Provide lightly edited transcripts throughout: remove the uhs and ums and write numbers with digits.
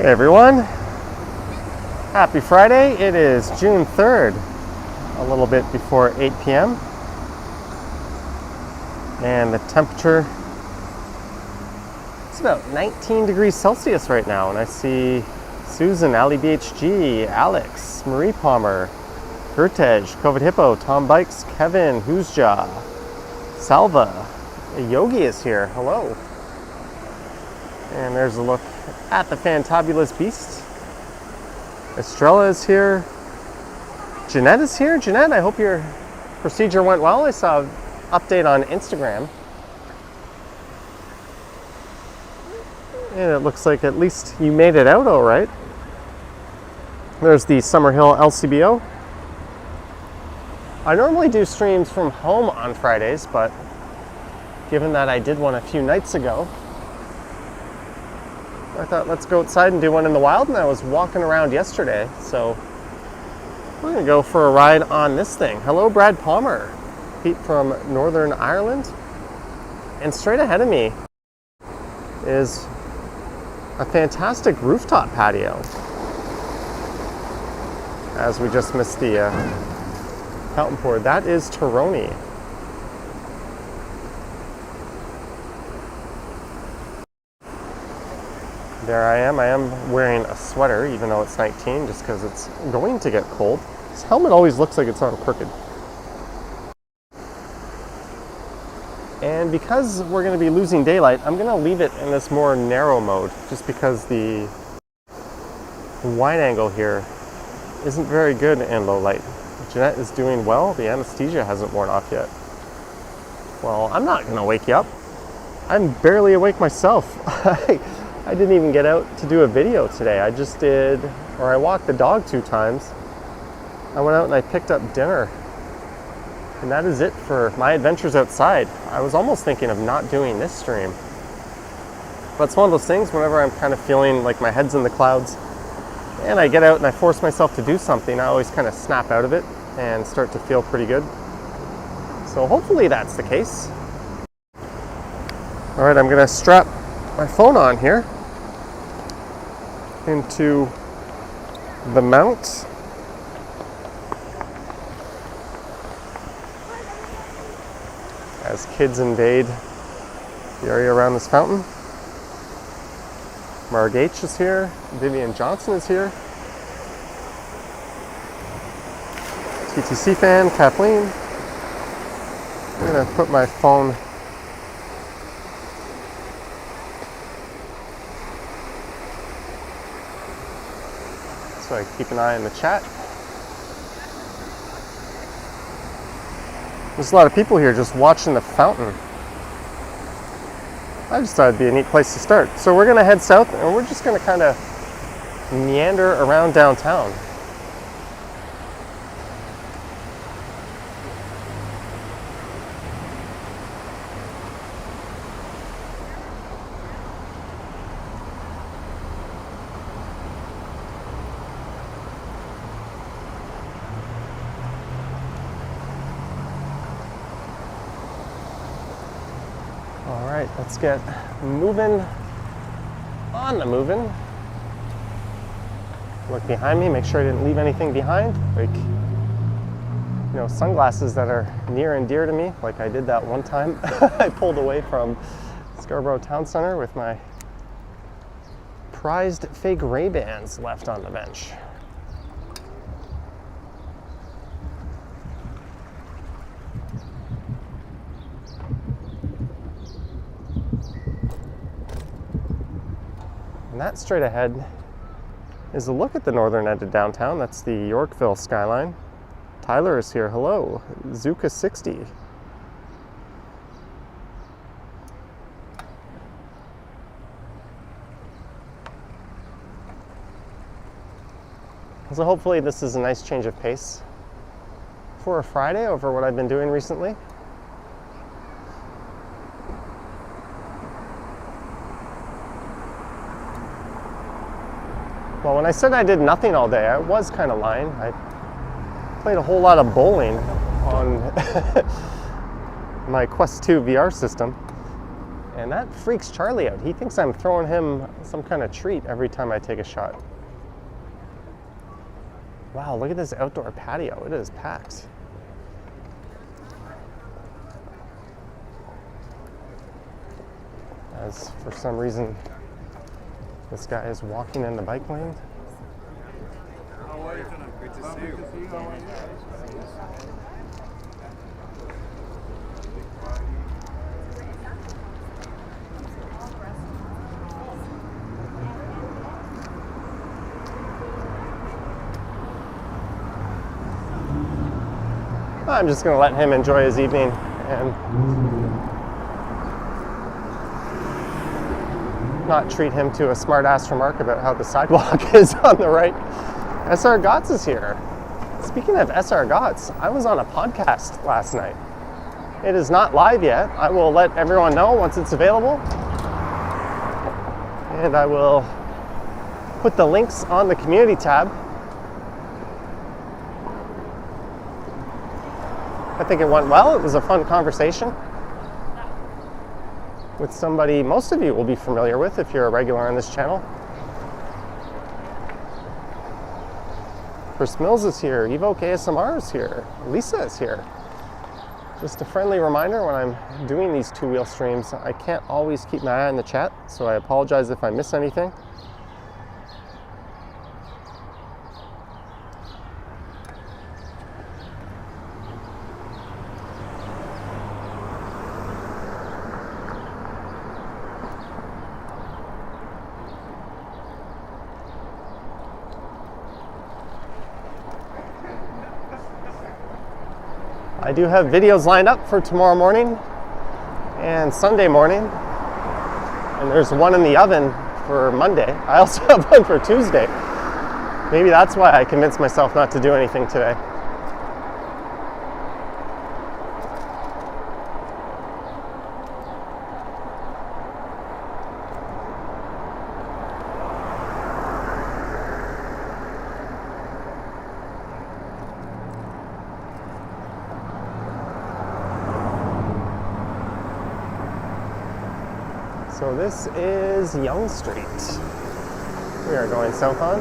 Hey everyone, happy Friday. It is June 3rd, a little bit before 8 p.m. and the temperature is about 19 degrees Celsius right now. And I see Susan, Ali BHG, Alex, Marie Palmer, Gertej, COVID Hippo, Tom Bikes, Kevin, Whoosja, Salva, Yogi is here. Hello. And there's a look at the fantabulous beast. Estrella is here. Jeanette is here. Jeanette, I hope your procedure went well. I saw an update on Instagram. And it looks like at least you made it out all right. There's the Summerhill LCBO. I normally do streams from home on Fridays, but given that I did one a few nights ago, I thought let's go outside and do one in the wild, and I was walking around yesterday, so we're gonna go for a ride on this thing. Hello, Brad Palmer, Pete from Northern Ireland, and straight ahead of me is a fantastic rooftop patio, as we just missed the fountain pour. That is Toroni. There I am wearing a sweater even though it's 19, just because it's going to get cold. This helmet always looks like it's on crooked. And because we're going to be losing daylight, I'm going to leave it in this more narrow mode, just because the wide angle here isn't very good in low light. Jeanette is doing well. The anesthesia hasn't worn off yet. Well, I'm not going to wake you up. I'm barely awake myself. I didn't even get out to do a video today. I walked the dog 2 times. I went out and I picked up dinner. And that is it for my adventures outside. I was almost thinking of not doing this stream. But it's one of those things, whenever I'm kind of feeling like my head's in the clouds and I get out and I force myself to do something, I always kind of snap out of it and start to feel pretty good. So hopefully that's the case. All right, I'm gonna strap my phone on here into the mount. As kids invade the area around this fountain. Marg H is here, Vivian Johnson is here, TTC fan, Kathleen. I'm gonna put my phone so I keep an eye on the chat. There's a lot of people here just watching the fountain. I just thought it'd be a neat place to start. So we're gonna head south and we're just gonna kind of meander around downtown. Let's get moving on the moving. Look behind me, make sure I didn't leave anything behind, like, you know, sunglasses that are near and dear to me, like I did that one time. I pulled away from Scarborough Town Center with my prized fake Ray-Bans left on the bench. And that straight ahead is a look at the northern end of downtown. That's the Yorkville skyline. Tyler is here. Hello. Zuka 60. So hopefully this is a nice change of pace for a Friday over what I've been doing recently. Well, when I said I did nothing all day, I was kind of lying. I played a whole lot of bowling on my Quest 2 VR system. And that freaks Charlie out. He thinks I'm throwing him some kind of treat every time I take a shot. Wow, look at this outdoor patio. It is packed. As for some reason, this guy is walking in the bike lane. How are you? Good to see you. How are you? I'm just going to let him enjoy his evening and not treat him to a smart-ass remark about how the sidewalk is on the right. SR Gotts is here. Speaking of SR Gotts, I was on a podcast last night. It is not live yet. I will let everyone know once it's available. And I will put the links on the community tab. I think it went well. It was a fun conversation with somebody most of you will be familiar with if you're a regular on this channel. Chris Mills is here. Evoke ASMR is here. Lisa is here. Just a friendly reminder, when I'm doing these two-wheel streams, I can't always keep my eye on the chat, so I apologize if I miss anything. I do have videos lined up for tomorrow morning and Sunday morning, and there's one in the oven for Monday. I also have one for Tuesday. Maybe that's why I convinced myself not to do anything today. So this is Yonge Street. We are going south on.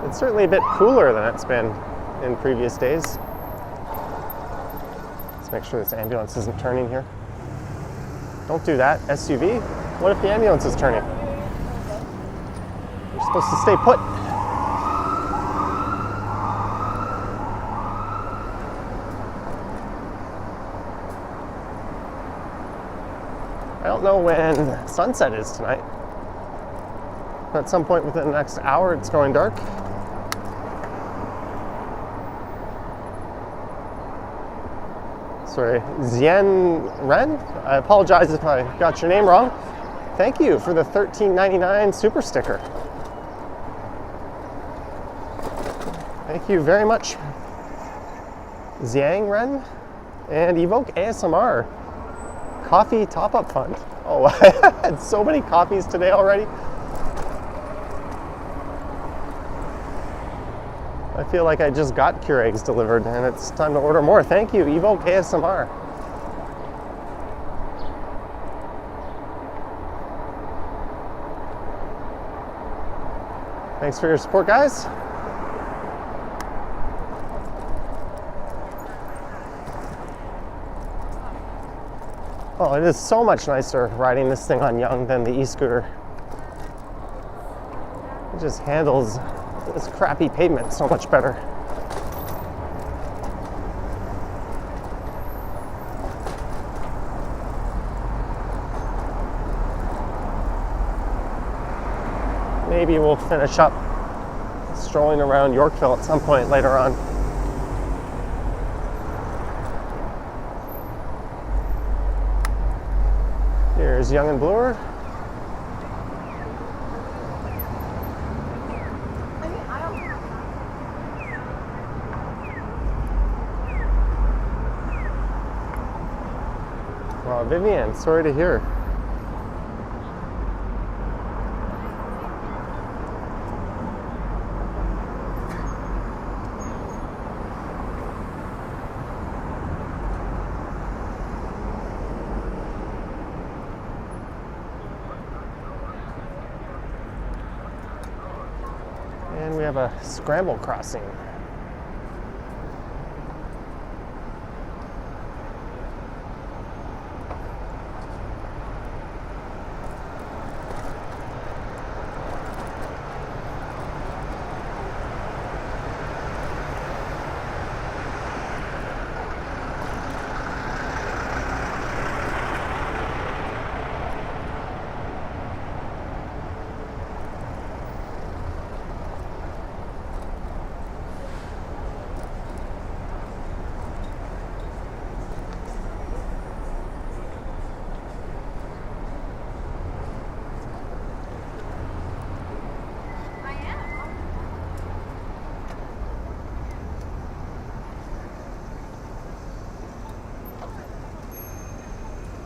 It's certainly a bit cooler than it's been in previous days. Let's make sure this ambulance isn't turning here. Don't do that, SUV. What if the ambulance is turning? You're supposed to stay put. I don't know when sunset is tonight. At some point within the next hour, it's going dark. Sorry, Zien Ren? I apologize if I got your name wrong. Thank you for the $13.99 super sticker. Thank you very much. Xiang Ren and Evoke ASMR. Coffee top-up fund. Oh, I had so many coffees today already. I feel like I just got Keurigs delivered and it's time to order more. Thank you, Evoke ASMR. Thanks for your support, guys. Oh, it is so much nicer riding this thing on Yonge than the e-scooter. It just handles this crappy pavement so much better. Maybe we'll finish up strolling around Yorkville at some point later on. Here's Yonge and Bloor. Well, Vivian, sorry to hear. And we have a scramble crossing.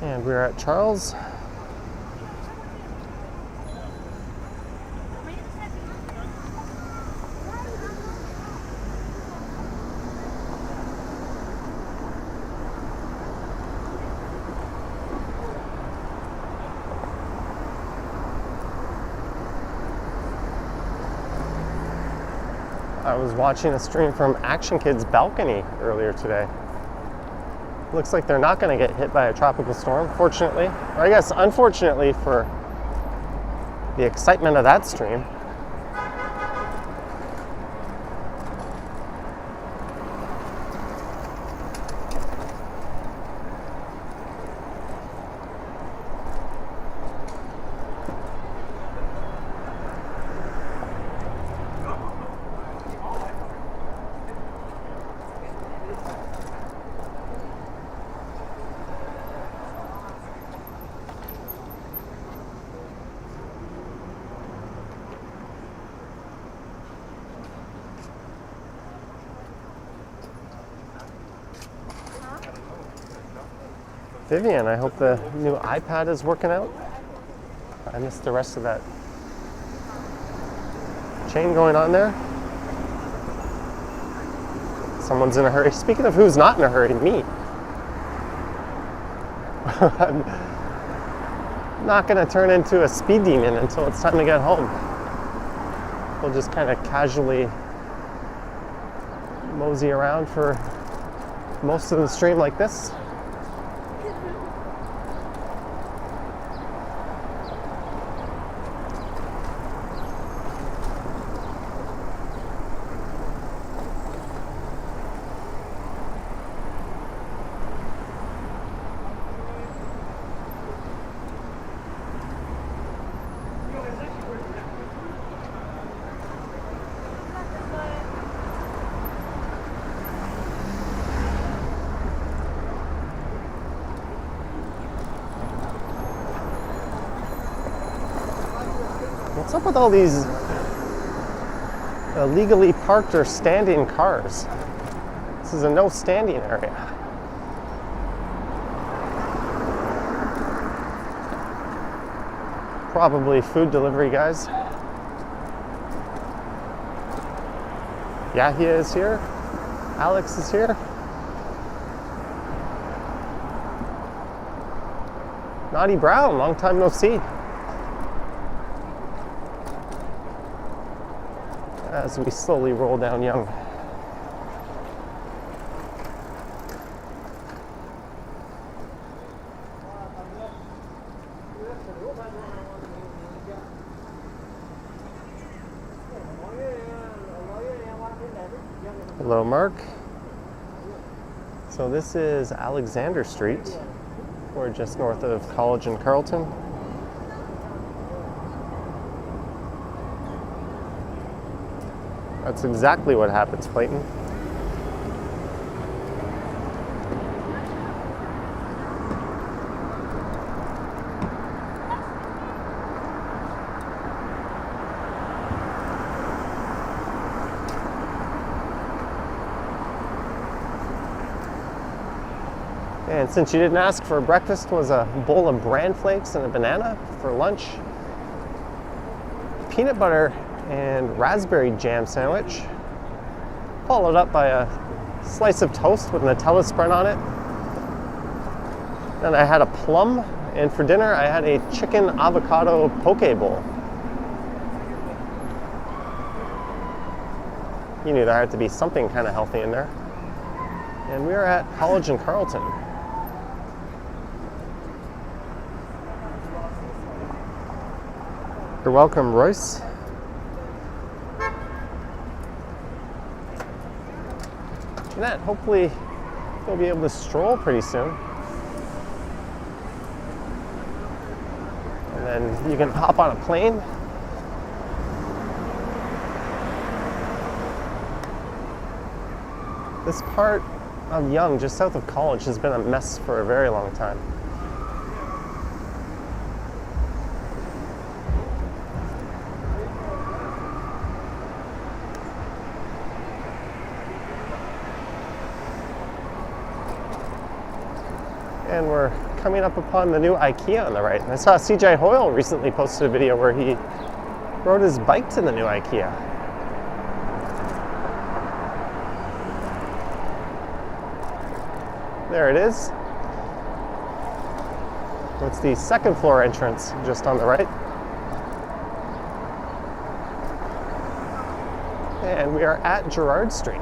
And we're at Charles. I was watching a stream from Action Kids' balcony earlier today. Looks like they're not going to get hit by a tropical storm, fortunately. Or I guess unfortunately for the excitement of that stream. Vivian, I hope the new iPad is working out. I missed the rest of that chain going on there. Someone's in a hurry. Speaking of who's not in a hurry, me. I'm not going to turn into a speed demon until it's time to get home. We'll just kind of casually mosey around for most of the stream like this. What's up with all these illegally parked or standing cars? This is a no standing area. Probably food delivery guys. Yahya is here. Alex is here. Naughty Brown, long time no see. As we slowly roll down Yonge. Hello, Mark. So this is Alexander Street. We're just north of College and Carlton. That's exactly what happens, Clayton. And since you didn't ask for breakfast, was a bowl of bran flakes and a banana. For lunch, peanut butter and raspberry jam sandwich, followed up by a slice of toast with Nutella spread on it. Then I had a plum, and for dinner I had a chicken avocado poke bowl. You knew there had to be something kind of healthy in there. And we are at College and Carleton. You're welcome, Royce. Jeanette, hopefully you'll be able to stroll pretty soon. And then you can hop on a plane. This part of Yonge, just south of College, has been a mess for a very long time. And we're coming up upon the new IKEA on the right. And I saw CJ Hoyle recently posted a video where he rode his bike to the new IKEA. There it is. It's the second floor entrance just on the right. And we are at Gerrard Street.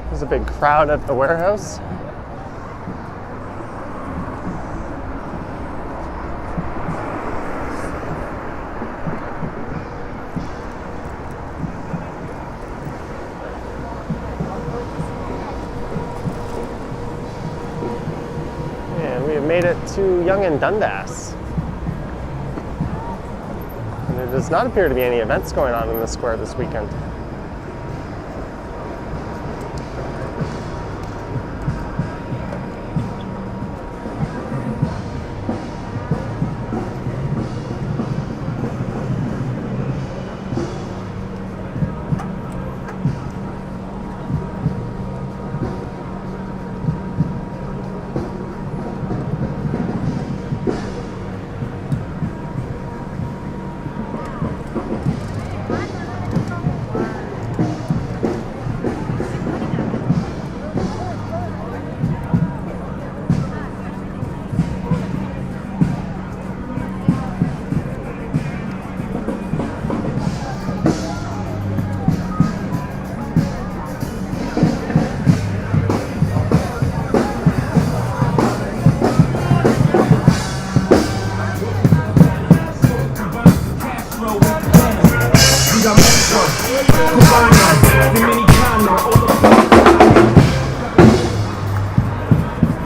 There's a big crowd at the warehouse. And we have made it to Yonge and Dundas. And there does not appear to be any events going on in the square this weekend.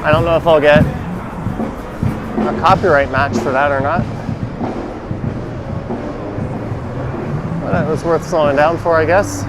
I don't know if I'll get a copyright match for that or not. But it was worth slowing down for, I guess.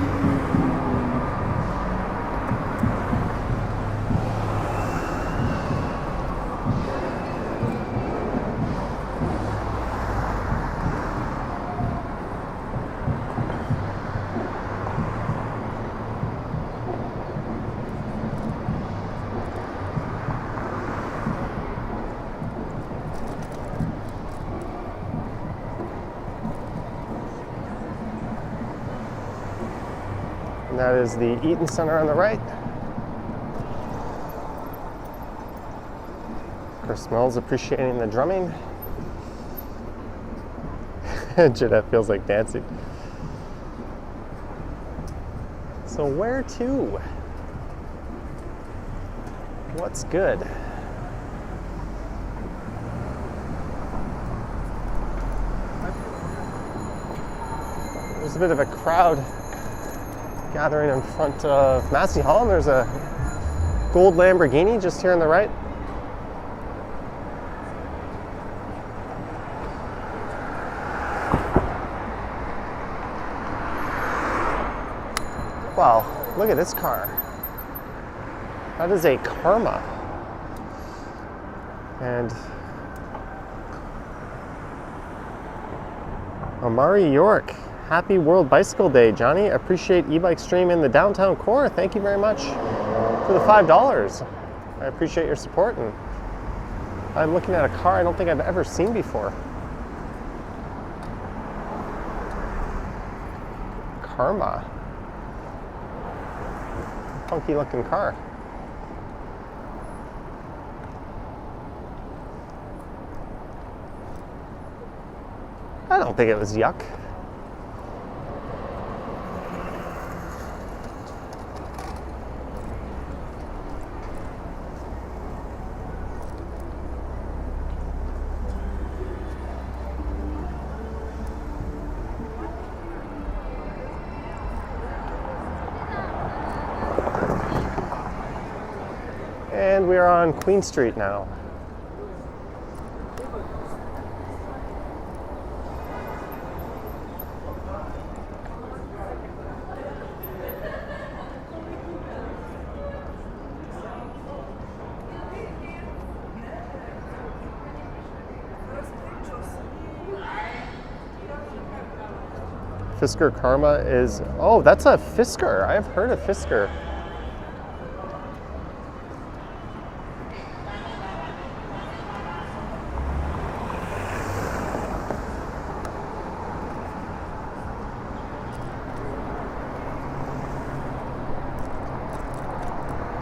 And that is the Eaton Center on the right. Chris Mills appreciating the drumming. Jeanette feels like dancing. So where to? What's good? There's a bit of a crowd gathering in front of Massey Hall, and there's a gold Lamborghini just here on the right. Wow, look at this car. That is a karma. And Amari York, happy World Bicycle Day, Johnny. Appreciate ebike stream in the downtown core. Thank you very much for the $5. I appreciate your support, and I'm looking at a car I don't think I've ever seen before. Karma. Funky looking car. I don't think it was yuck. And we are on Queen Street now. Fisker Karma is, oh, that's a Fisker. I've heard of Fisker.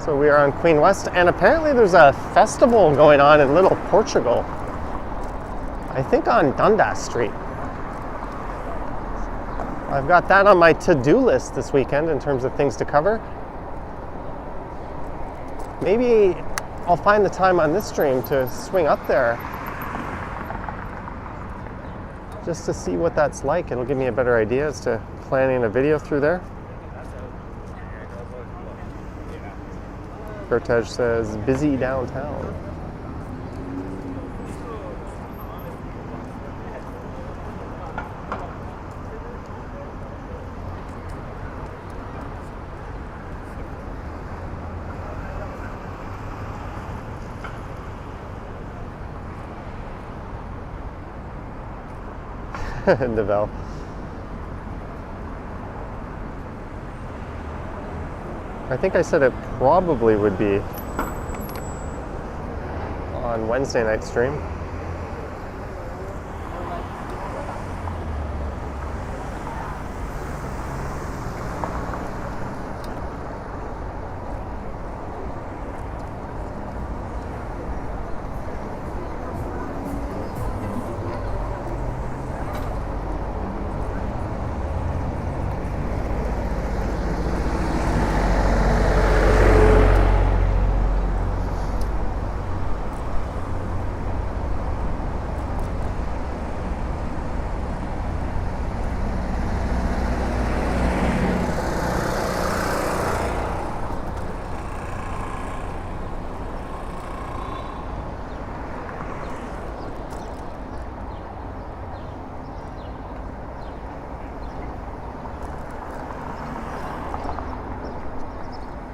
So we are on Queen West, and apparently there's a festival going on in Little Portugal. I think on Dundas Street. I've got that on my to-do list this weekend in terms of things to cover. Maybe I'll find the time on this stream to swing up there just to see what that's like. It'll give me a better idea as to planning a video through there. Cortege says, busy downtown. Neville. I think I said it probably would be on Wednesday night stream.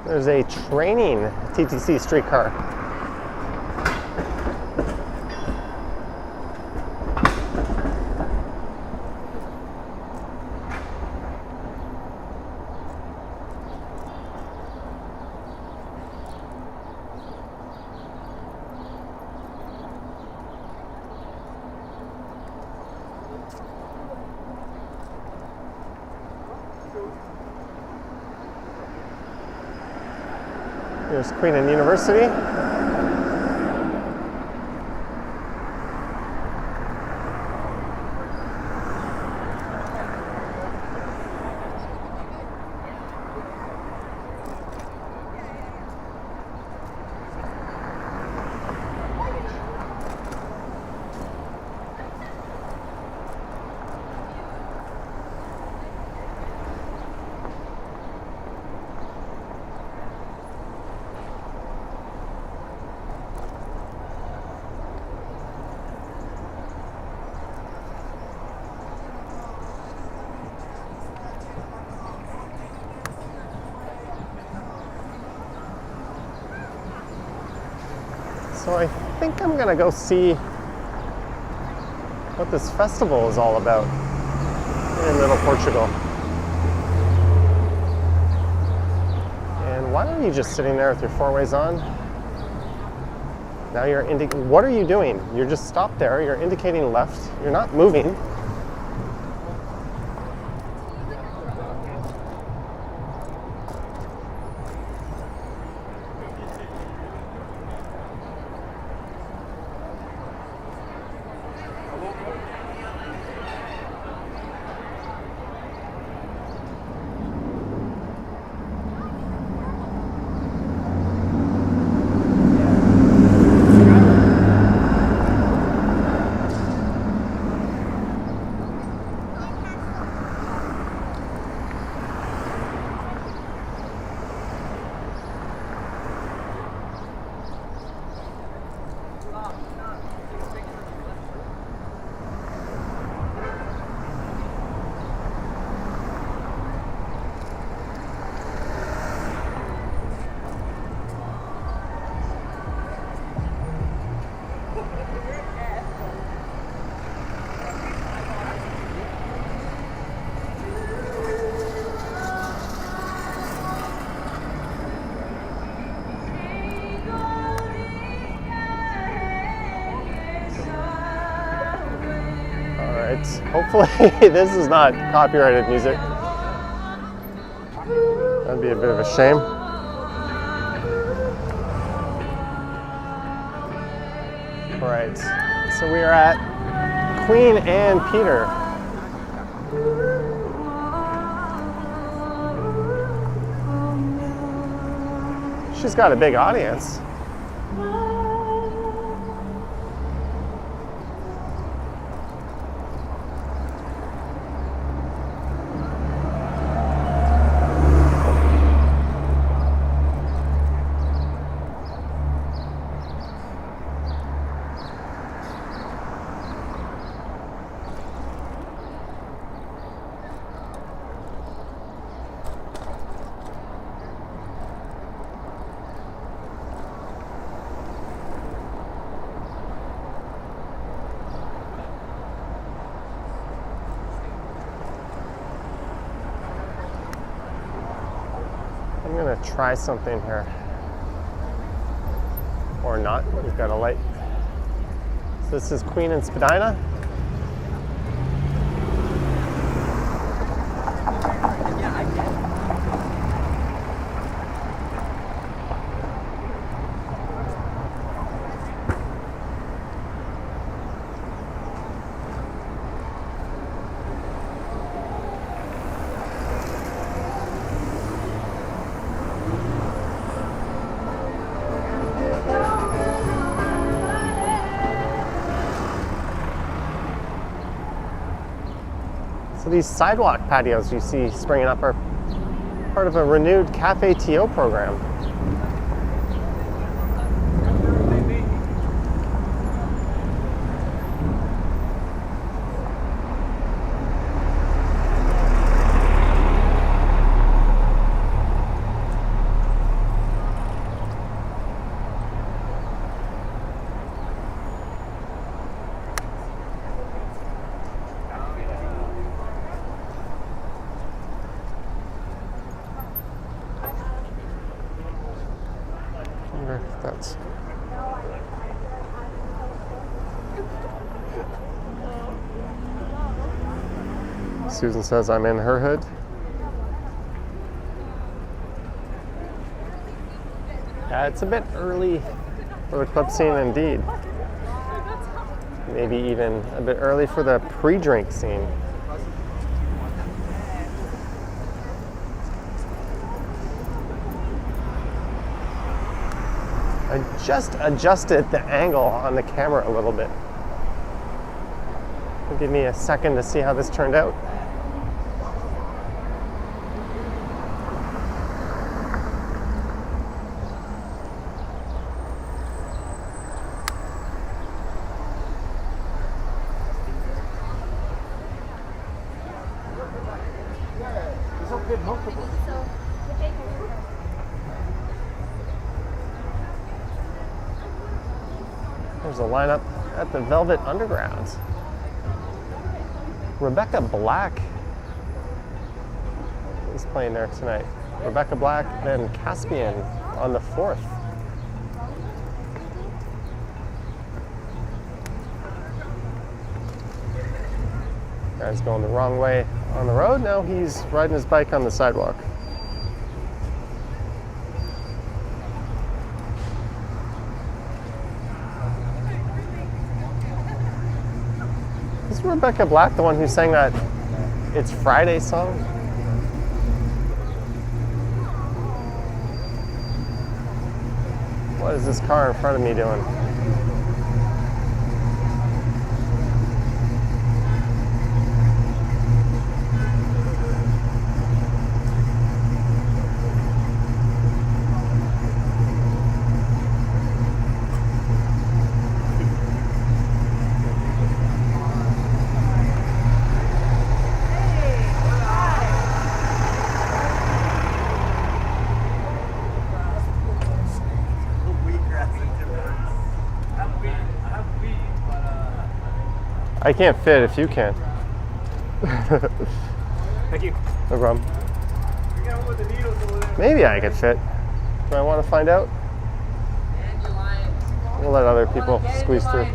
There's a training TTC streetcar. Here's Queen and University. So I think I'm gonna go see what this festival is all about in Little Portugal. And why are you just sitting there with your four ways on? Now you're what are you doing? You're just stopped there, you're indicating left, you're not moving. Hopefully this is not copyrighted music. That'd be a bit of a shame. Alright, so we are at Queen Anne Peter. She's got a big audience. I'm gonna try something here. Or not, we've got a light. So this is Queen and Spadina. So these sidewalk patios you see springing up are part of a renewed Cafe TO program. That's Susan says I'm in her hood. Yeah, it's a bit early for the club scene indeed. Maybe even a bit early for the pre-drink scene. I just adjusted the angle on the camera a little bit. Give me a second to see how this turned out. There's a lineup at the Velvet Underground. Rebecca Black is playing there tonight. Rebecca Black, then Caspian on the 4th. Guy's going the wrong way on the road. Now he's riding his bike on the sidewalk. Is Rebecca Black the one who sang that It's Friday song? What is this car in front of me doing? I can't fit if you can. Thank you. No problem. Maybe I could fit. Do I want to find out? We'll let other people squeeze through.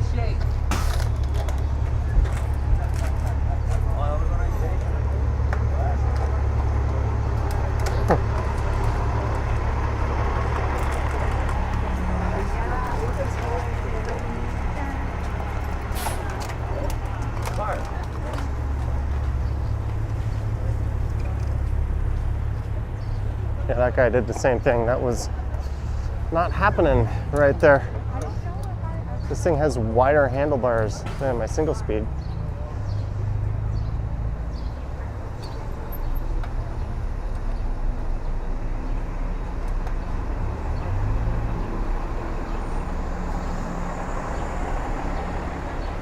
Yeah, that guy did the same thing. That was not happening right there. This thing has wider handlebars than my single speed.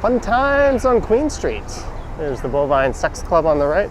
Fun times on Queen Street. There's the Bovine Sex Club on the right.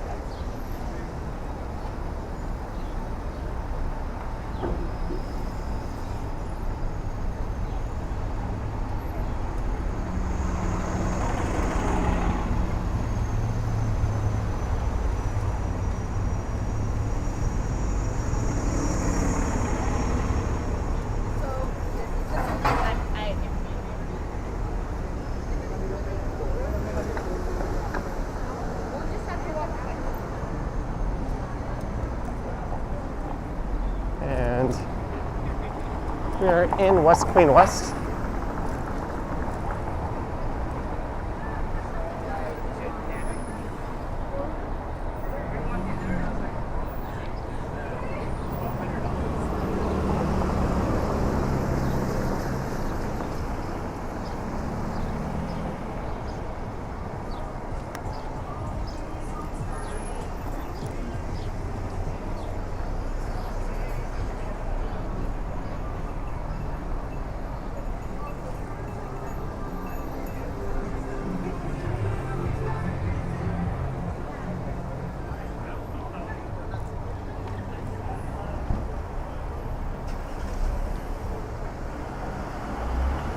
We are in West Queen West.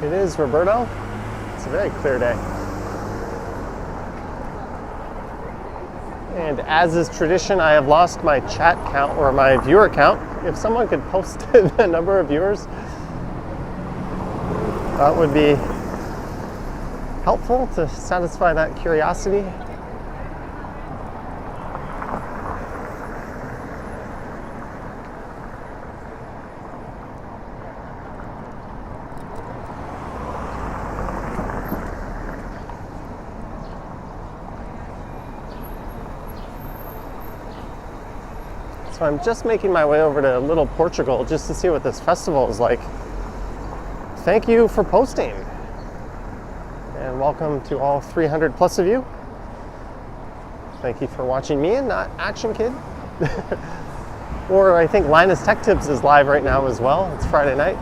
It is, Roberto. It's a very clear day. And as is tradition, I have lost my chat count or my viewer count. If someone could post the number of viewers, that would be helpful to satisfy that curiosity. So I'm just making my way over to Little Portugal just to see what this festival is like. Thank you for posting. And welcome to all 300 plus of you. Thank you for watching me and not Action Kid. Or I think Linus Tech Tips is live right now as well. It's Friday night.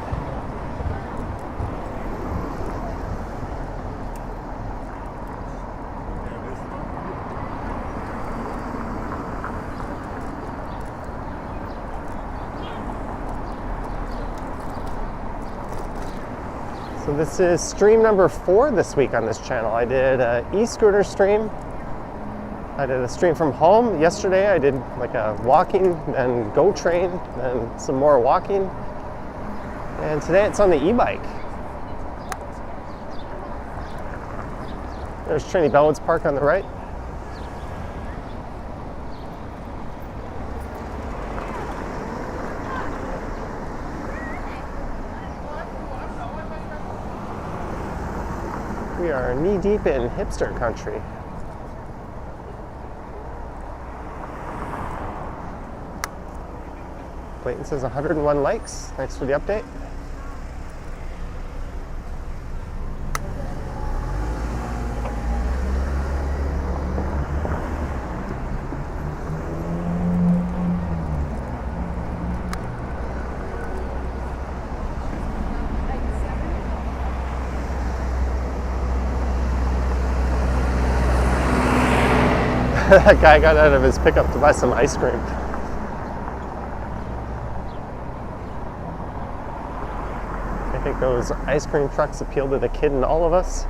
So this is stream number 4 this week on this channel. I did an e-scooter stream. I did a stream from home. Yesterday I did like a walking, then go train, then some more walking. And today it's on the e-bike. There's Trinity Bellwoods Park on the right. We are knee-deep in hipster country. Clayton says 101 likes. Thanks for the update. That guy got out of his pickup to buy some ice cream. I think those ice cream trucks appeal to the kid in all of us.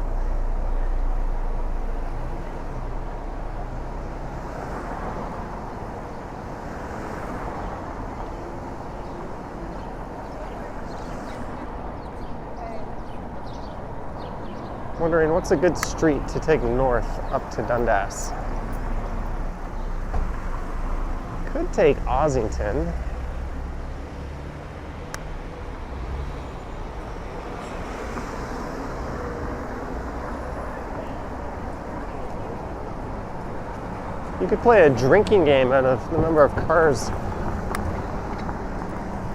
Wondering what's a good street to take north up to Dundas. Could take Ossington. You could play a drinking game out of the number of cars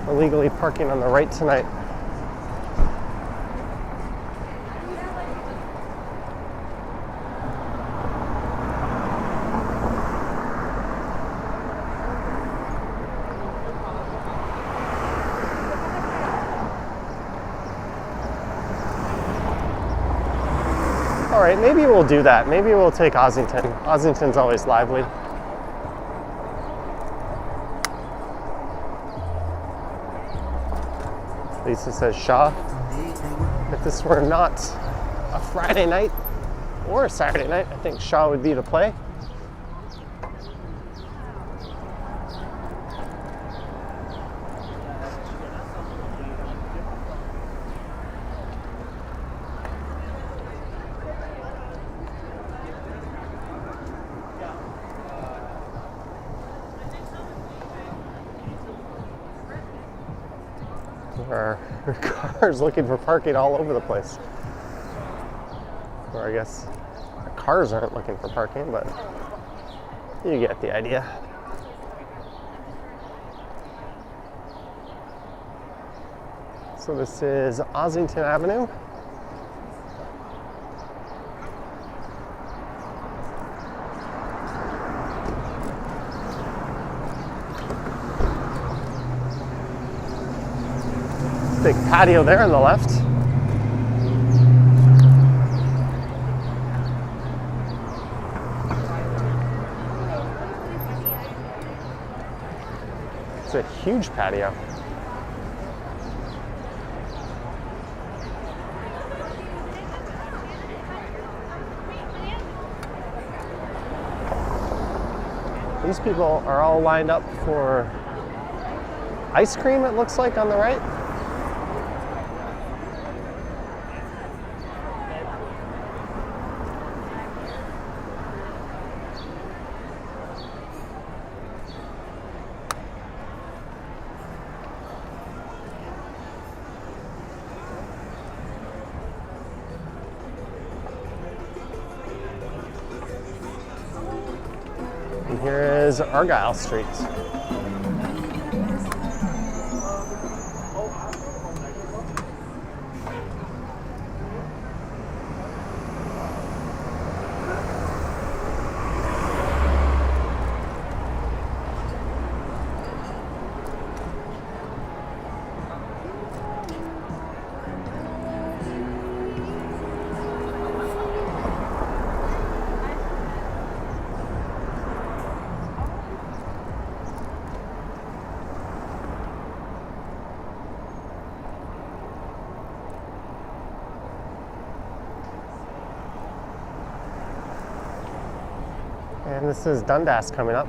illegally parking on the right tonight. All right, maybe we'll do that. Maybe we'll take Ossington. Ossington's always lively. Lisa says Shaw. If this were not a Friday night or a Saturday night, I think Shaw would be the play. There are cars looking for parking all over the place. Or I guess the cars aren't looking for parking, but you get the idea. So this is Ossington Avenue. Big patio there on the left. It's a huge patio. These people are all lined up for ice cream, it looks like, on the right. And here is Argyle Street. This is Dundas coming up.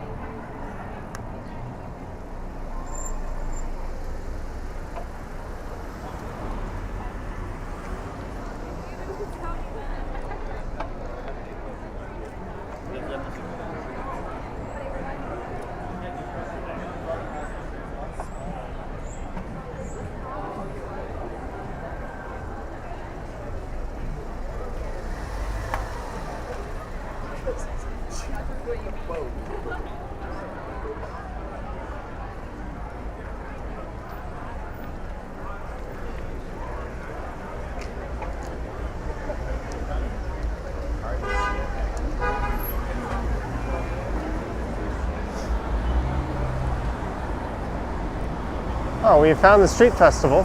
Oh, we found the street festival,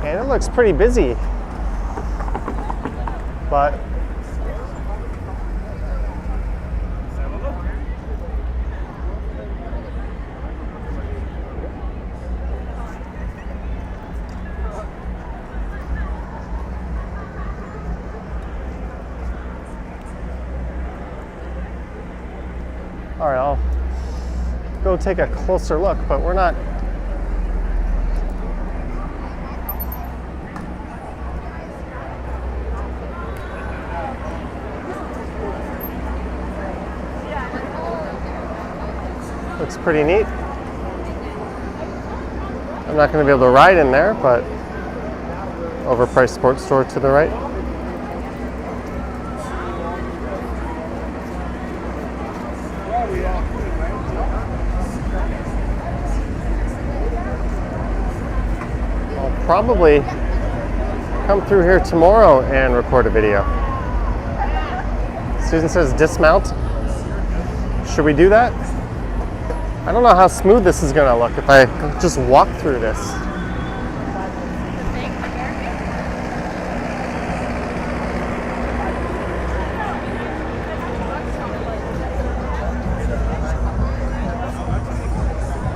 and it looks pretty busy, but all right, I'll go take a closer look, but we're not. Looks pretty neat. I'm not going to be able to ride in there, but overpriced sports store to the right. I'll probably come through here tomorrow and record a video. Susan says dismount. Should we do that? I don't know how smooth this is going to look if I just walk through this.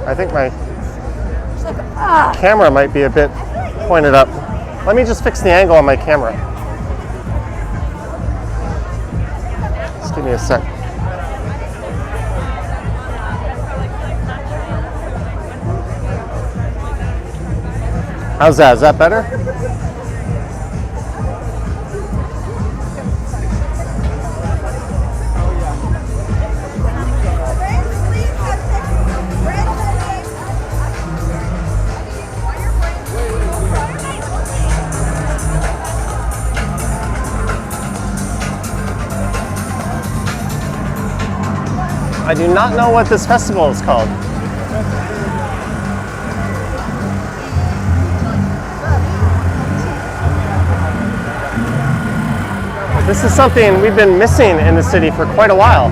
I think my camera might be a bit pointed up. Let me just fix the angle on my camera. Just give me a sec. How's that? Is that better? I do not know what this festival is called. This is something we've been missing in the city for quite a while.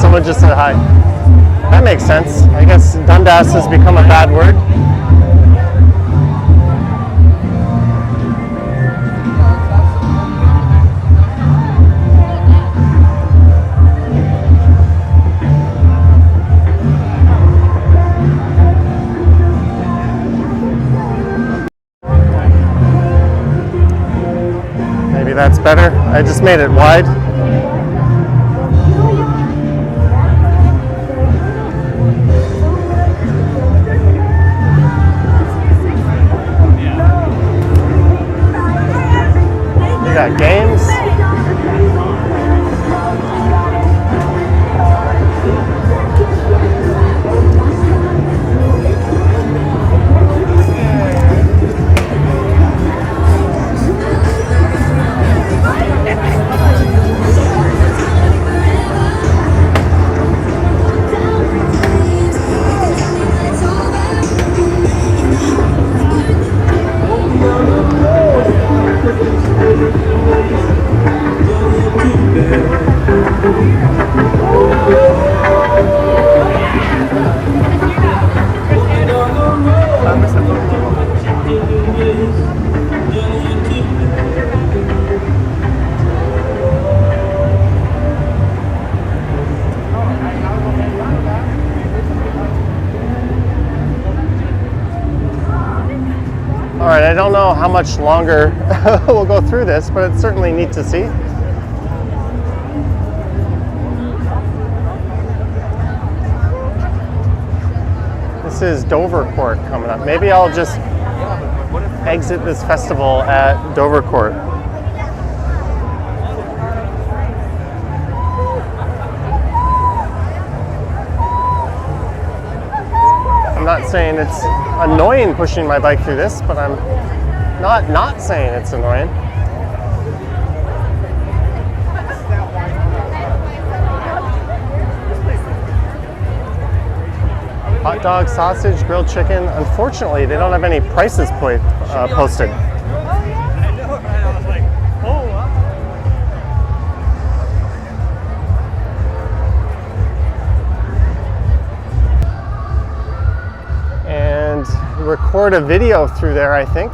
Someone just said hi. That makes sense. I guess Dundas has become a bad word. Maybe that's better. I just made it wide. We got games. All right, I don't know how much longer we'll go through this, but it's certainly neat to see. This is Dovercourt coming up. Maybe I'll just exit this festival at Dovercourt. I'm not saying it's annoying pushing my bike through this, but I'm not saying it's annoying. Hot dog, sausage, grilled chicken. Unfortunately, they don't have any prices posted. I know, right? I was like, oh, wow. And record a video through there, I think.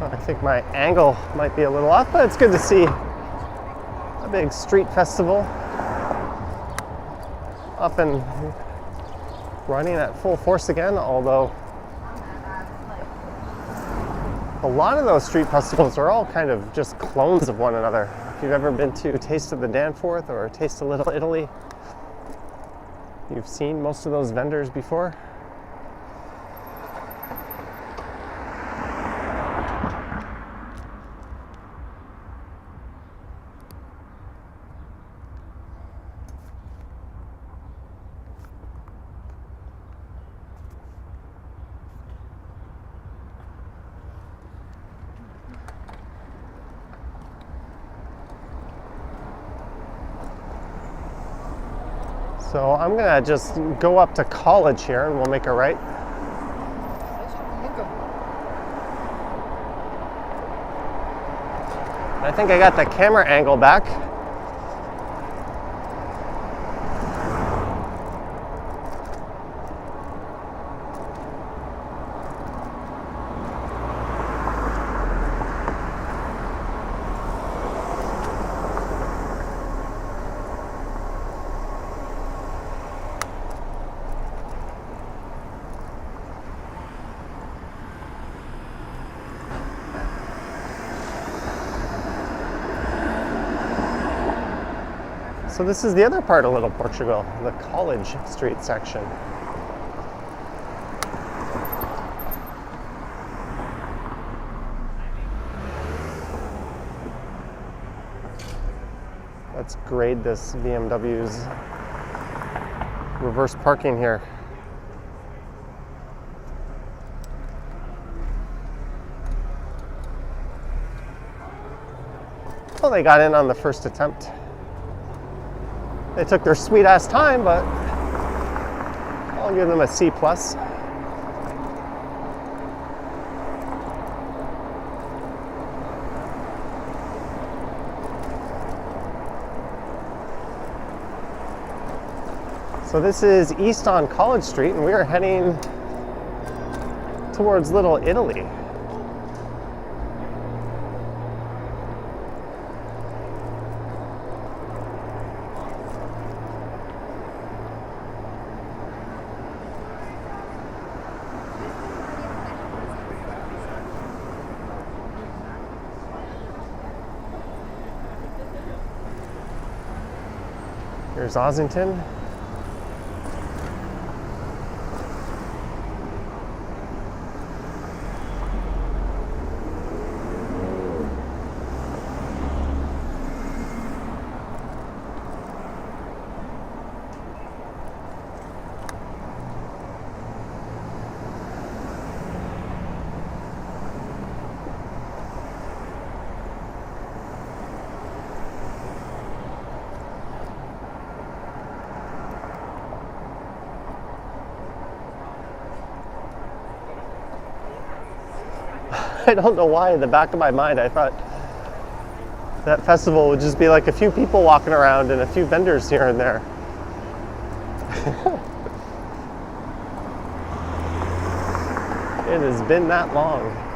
I think my angle might be a little off, but it's good to see a big street festival up and running at full force again, although a lot of those street festivals are all kind of just clones of one another. If you've ever been to Taste of the Danforth or Taste of Little Italy, you've seen most of those vendors before. So I'm gonna just go up to College here and we'll make a right. I think I got the camera angle back. So this is the other part of Little Portugal, the College Street section. Let's grade this BMW's reverse parking here. Well, they got in on the first attempt. They took their sweet ass time, but I'll give them a C+. So this is east on College Street, and we are heading towards Little Italy. Here's Ossington. I don't know why, in the back of my mind, I thought that festival would just be like a few people walking around and a few vendors here and there. It has been that long.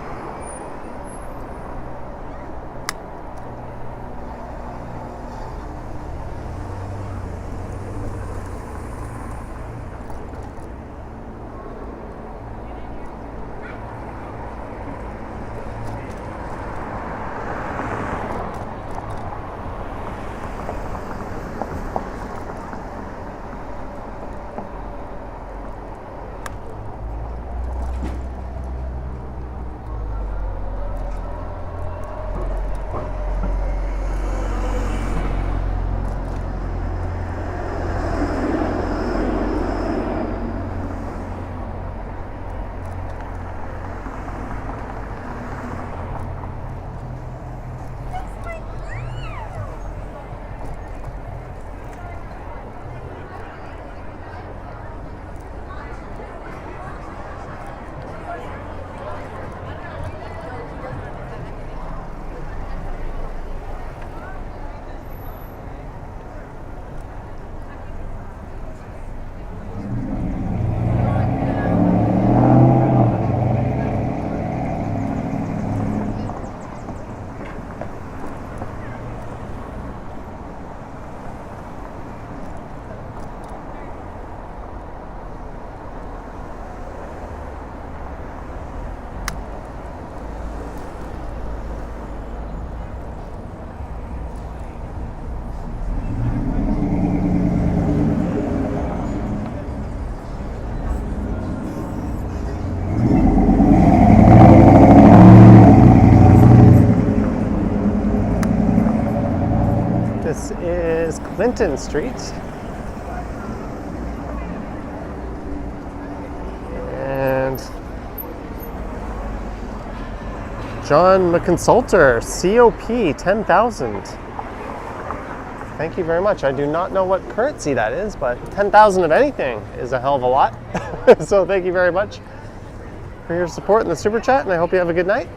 This is Clinton Street. And John McConsulter, COP 10,000. Thank you very much. I do not know what currency that is, but 10,000 of anything is a hell of a lot. So thank you very much for your support in the super chat, and I hope you have a good night.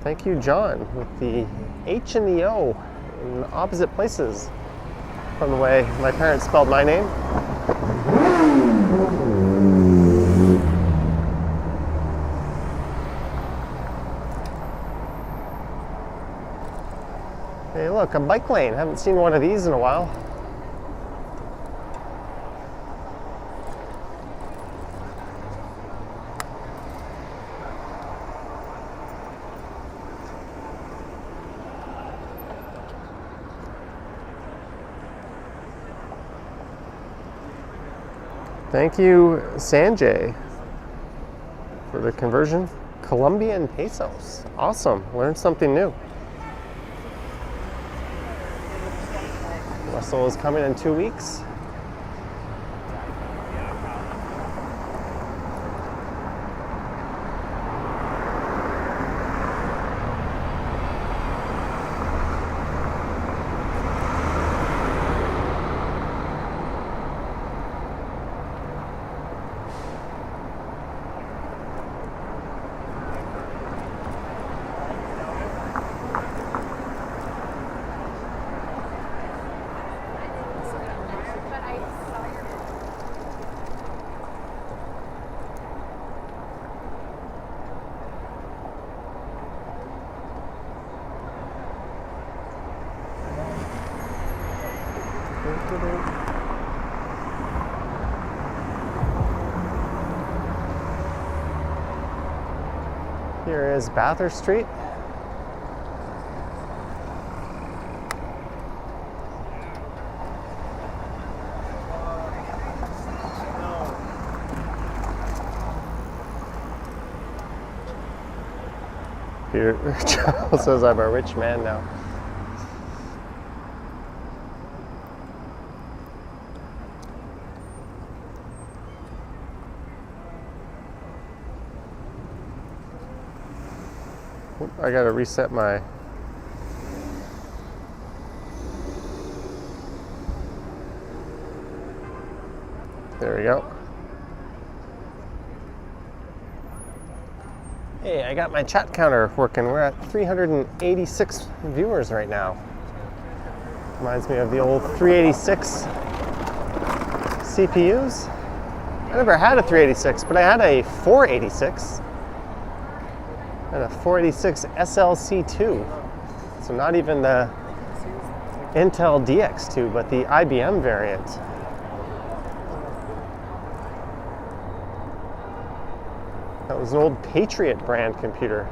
Thank you, John, with the H and the O in opposite places from the way my parents spelled my name. Hey, look, a bike lane. Haven't seen one of these in a while. Thank you, Sanjay, for the conversion. Colombian pesos. Awesome. Learned something new. Russell is coming in 2 weeks. Here is Bathurst Street. Peter Charles says I'm a rich man now. I gotta reset my... There we go. Hey, I got my chat counter working. We're at 386 viewers right now. Reminds me of the old 386 CPUs. I never had a 386, but I had a 486 and a 486 SLC2. So not even the Intel DX2, but the IBM variant. That was an old Patriot brand computer.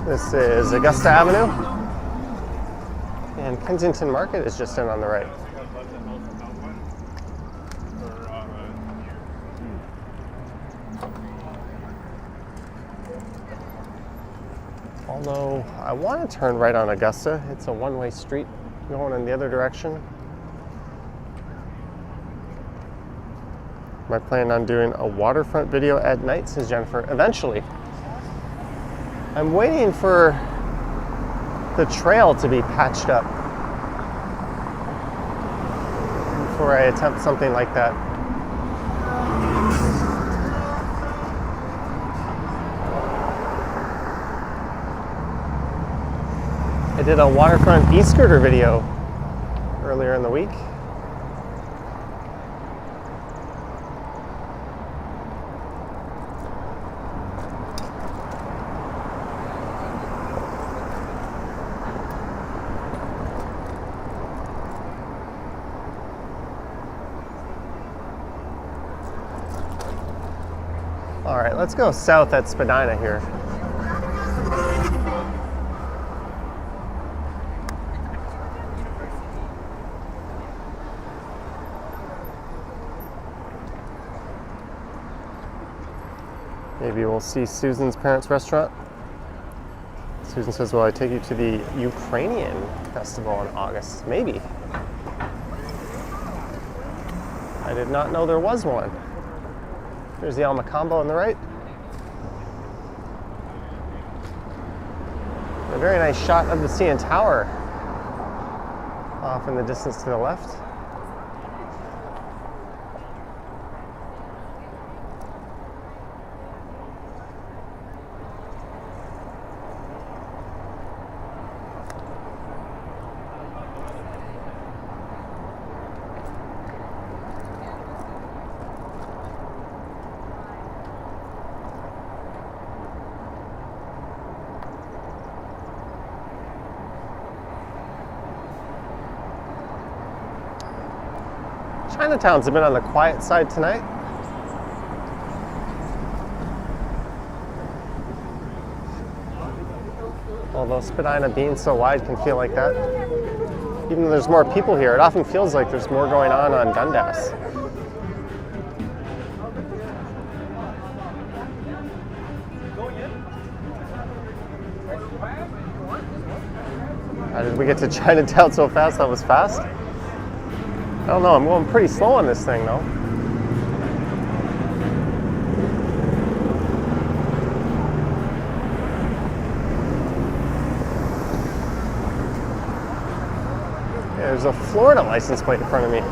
This is Augusta Avenue, and Kensington Market is just in on the right. Although I want to turn right on Augusta, it's a one-way street going in the other direction. Am I planning on doing a waterfront video at night, says Jennifer? Eventually. I'm waiting for the trail to be patched up before I attempt something like that. I did a waterfront e-scooter video earlier in the week. All right, let's go south at Spadina here. Maybe we'll see Susan's parents' restaurant. Susan says, will I take you to the Ukrainian festival in August? Maybe. I did not know there was one. There's the El Macambo on the right. A very nice shot of the CN Tower off in the distance to the left. Chinatown's a bit on the quiet side tonight. Although Spadina being so wide can feel like that. Even though there's more people here, it often feels like there's more going on Dundas. How did we get to Chinatown so fast? That was fast? I don't know, I'm going pretty slow on this thing though. There's a Florida license plate in front of me.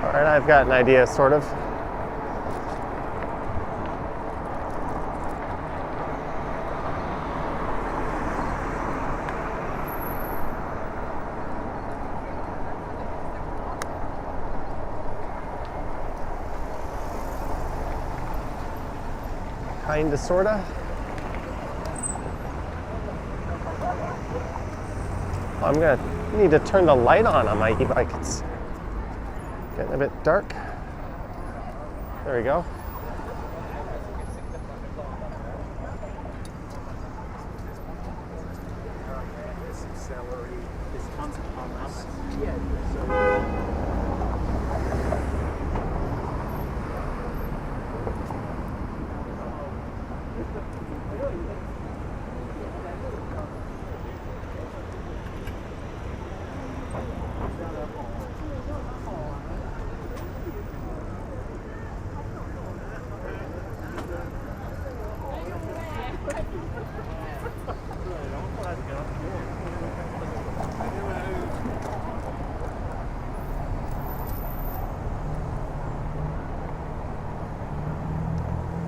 Alright, I've got an idea, sort of. Kinda, sorta. I'm gonna need to turn the light on my e-bike. It's getting a bit dark. There we go. Celery, there's tons of hummus.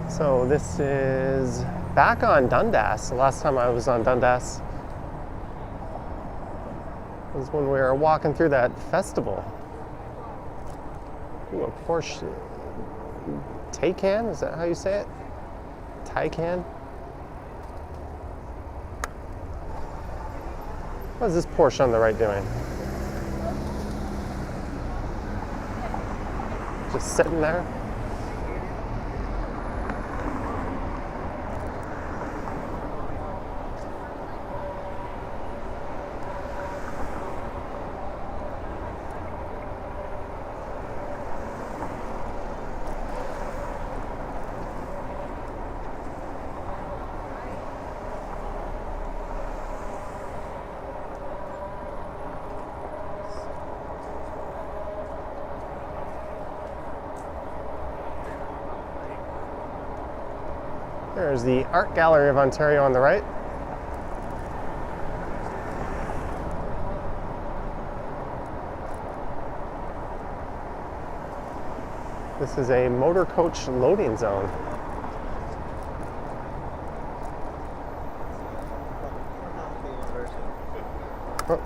So this is back on Dundas. The last time I was on Dundas was when we were walking through that festival. Ooh, a Porsche Taycan, is that how you say it? Taycan? What is this Porsche on the right doing? Just sitting there? There's the Art Gallery of Ontario on the right. This is a motor coach loading zone. Oh.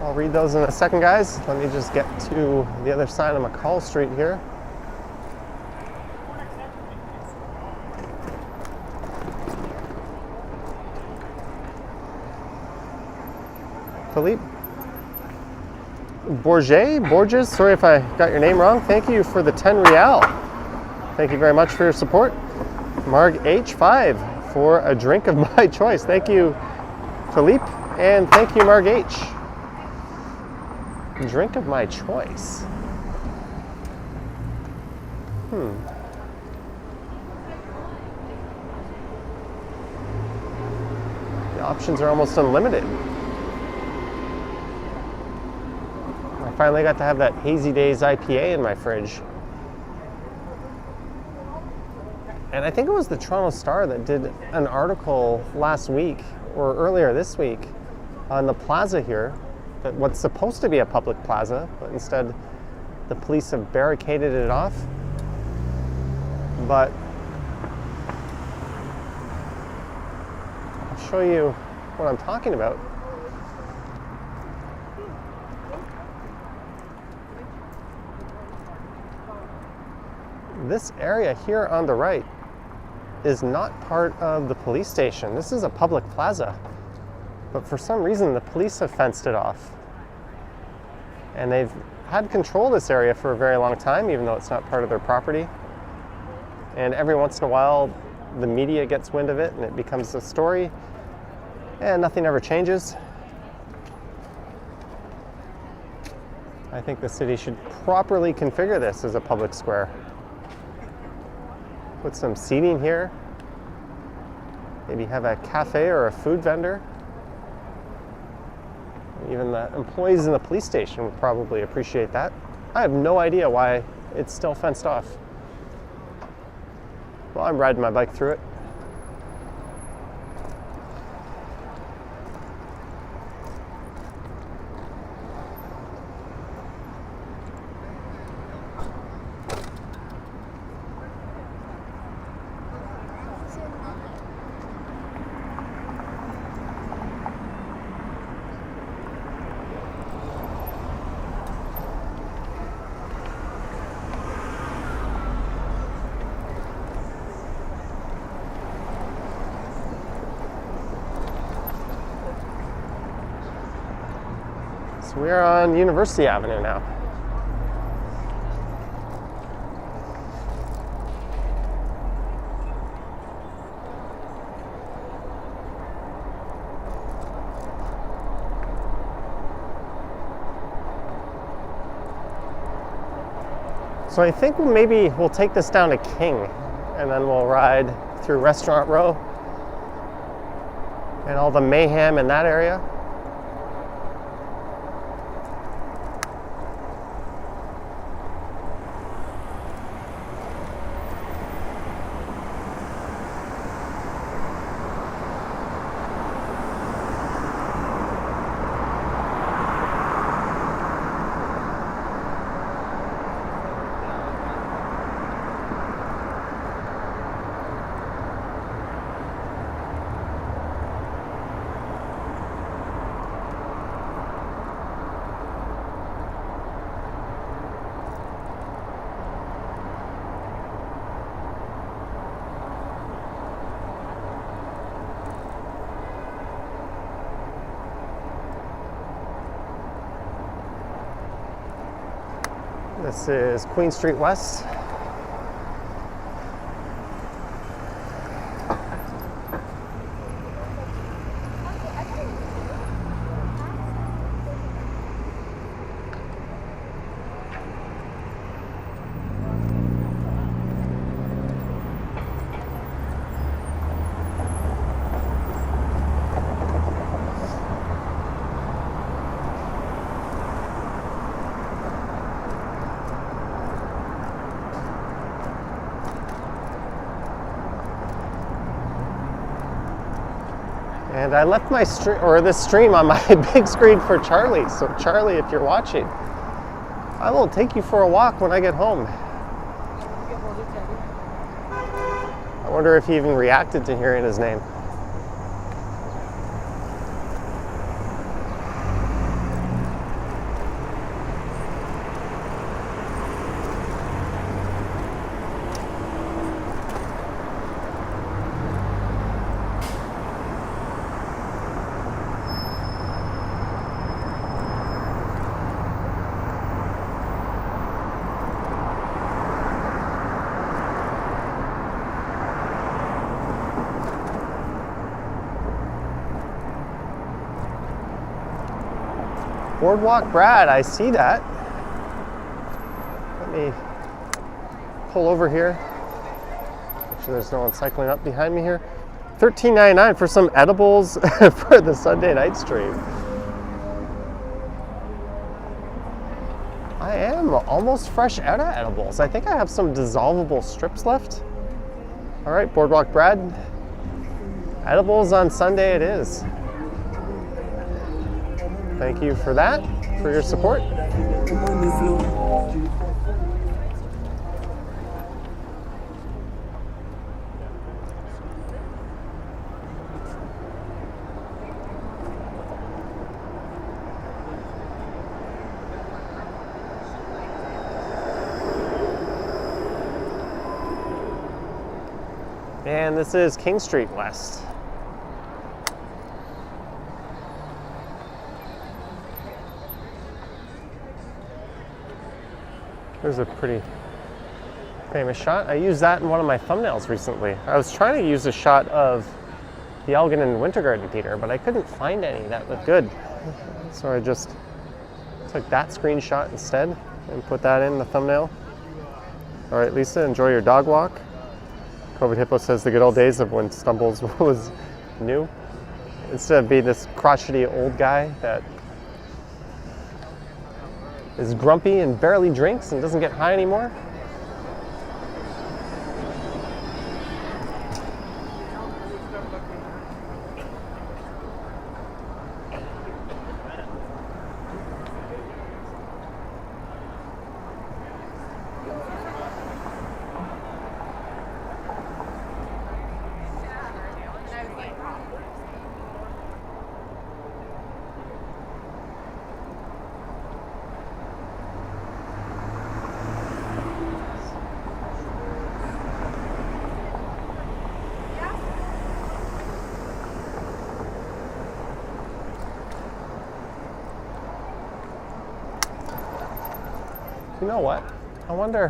I'll read those in a second, guys. Let me just get to the other side of McCall Street here. Philippe Borges, sorry if I got your name wrong. Thank you for the 10 real. Thank you very much for your support. Marg H5 for a drink of my choice. Thank you, Philippe, and thank you, Marg H. Drink of my choice. The options are almost unlimited. I finally got to have that Hazy Days IPA in my fridge. And I think it was the Toronto Star that did an article last week or earlier this week on the plaza here. That what's supposed to be a public plaza, but instead the police have barricaded it off. But I'll show you what I'm talking about. This area here on the right is not part of the police station. This is a public plaza, but for some reason the police have fenced it off. And they've had control of this area for a very long time, even though it's not part of their property. And every once in a while, the media gets wind of it and it becomes a story, and nothing ever changes. I think the city should properly configure this as a public square. Put some seating here. Maybe have a cafe or a food vendor. Even the employees in the police station would probably appreciate that. I have no idea why it's still fenced off. Well, I'm riding my bike through it. So we are on University Avenue now. So I think maybe we'll take this down to King, and then we'll ride through Restaurant Row and all the mayhem in that area. This is Queen Street West. And I left my this stream on my big screen for Charlie. So Charlie, if you're watching, I will take you for a walk when I get home. I wonder if he even reacted to hearing his name. Boardwalk Brad, I see that. Let me pull over here. Make sure there's no one cycling up behind me here. $13.99 for some edibles for the Sunday night stream. I am almost fresh out of edibles. I think I have some dissolvable strips left. All right, Boardwalk Brad. Edibles on Sunday it is. Thank you for that, for your support. And this is King Street West. There's a pretty famous shot. I used that in one of my thumbnails recently. I was trying to use a shot of the Elgin and Winter Garden Theater, but I couldn't find any that looked good. So I just took that screenshot instead and put that in the thumbnail. All right, Lisa, enjoy your dog walk. COVID Hippo says the good old days of when Stumbles was new. Instead of being this crotchety old guy that is grumpy and barely drinks and doesn't get high anymore. You know what? I wonder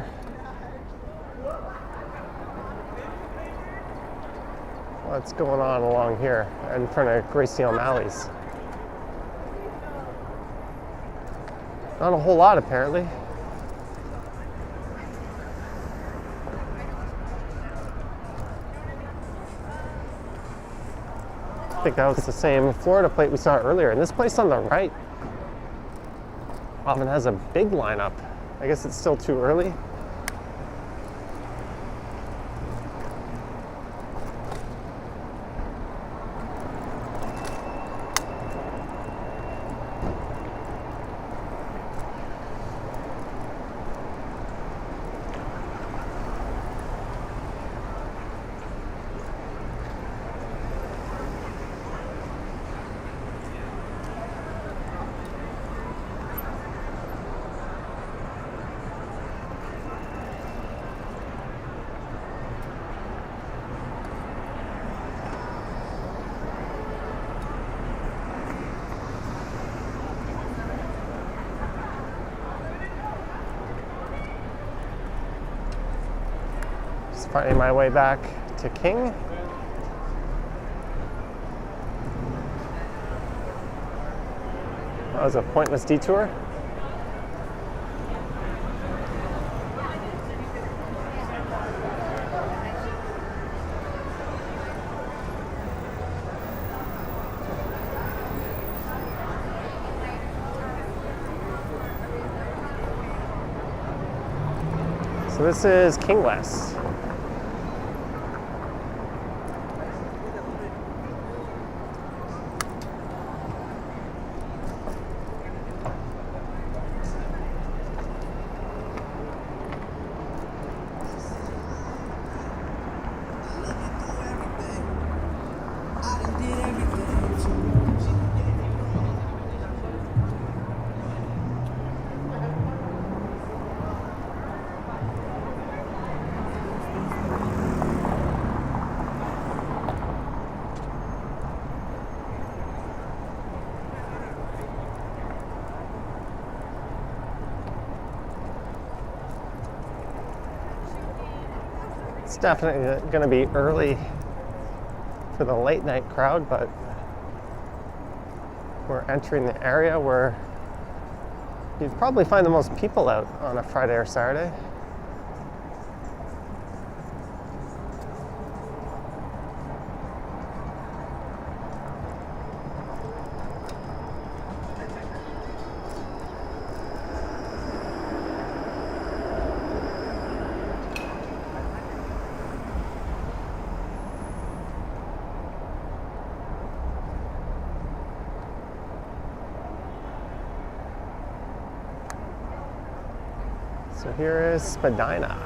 what's going on along here in front of Gracie O'Malley's. Not a whole lot, apparently. I think that was the same Florida plate we saw earlier. And this place on the right often has a big lineup. I guess it's still too early. Finding my way back to King. That was a pointless detour. So this is King West. It's definitely going to be early for the late night crowd, but we're entering the area where you'd probably find the most people out on a Friday or Saturday. So here is Spadina.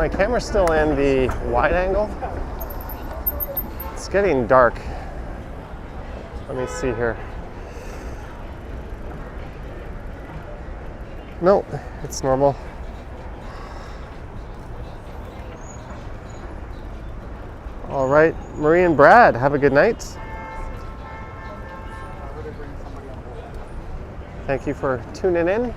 my camera still in the wide angle? It's getting dark. Let me see here. No, it's normal. All right, Marie and Brad, have a good night. Thank you for tuning in.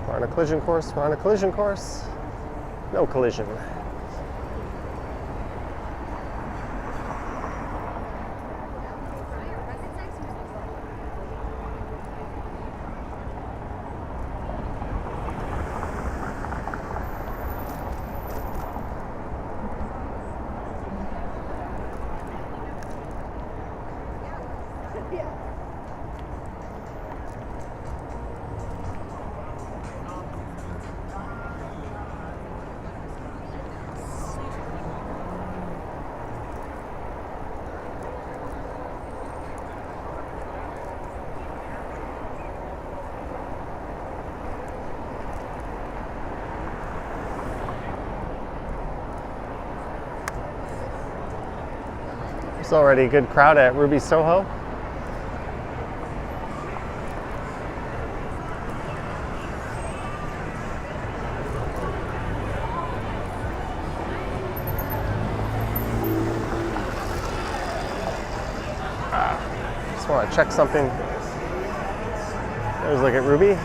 We're on a collision course, we're on a collision course. No collision. There's already a good crowd at Ruby Soho. Just want to check something. There's like at Ruby.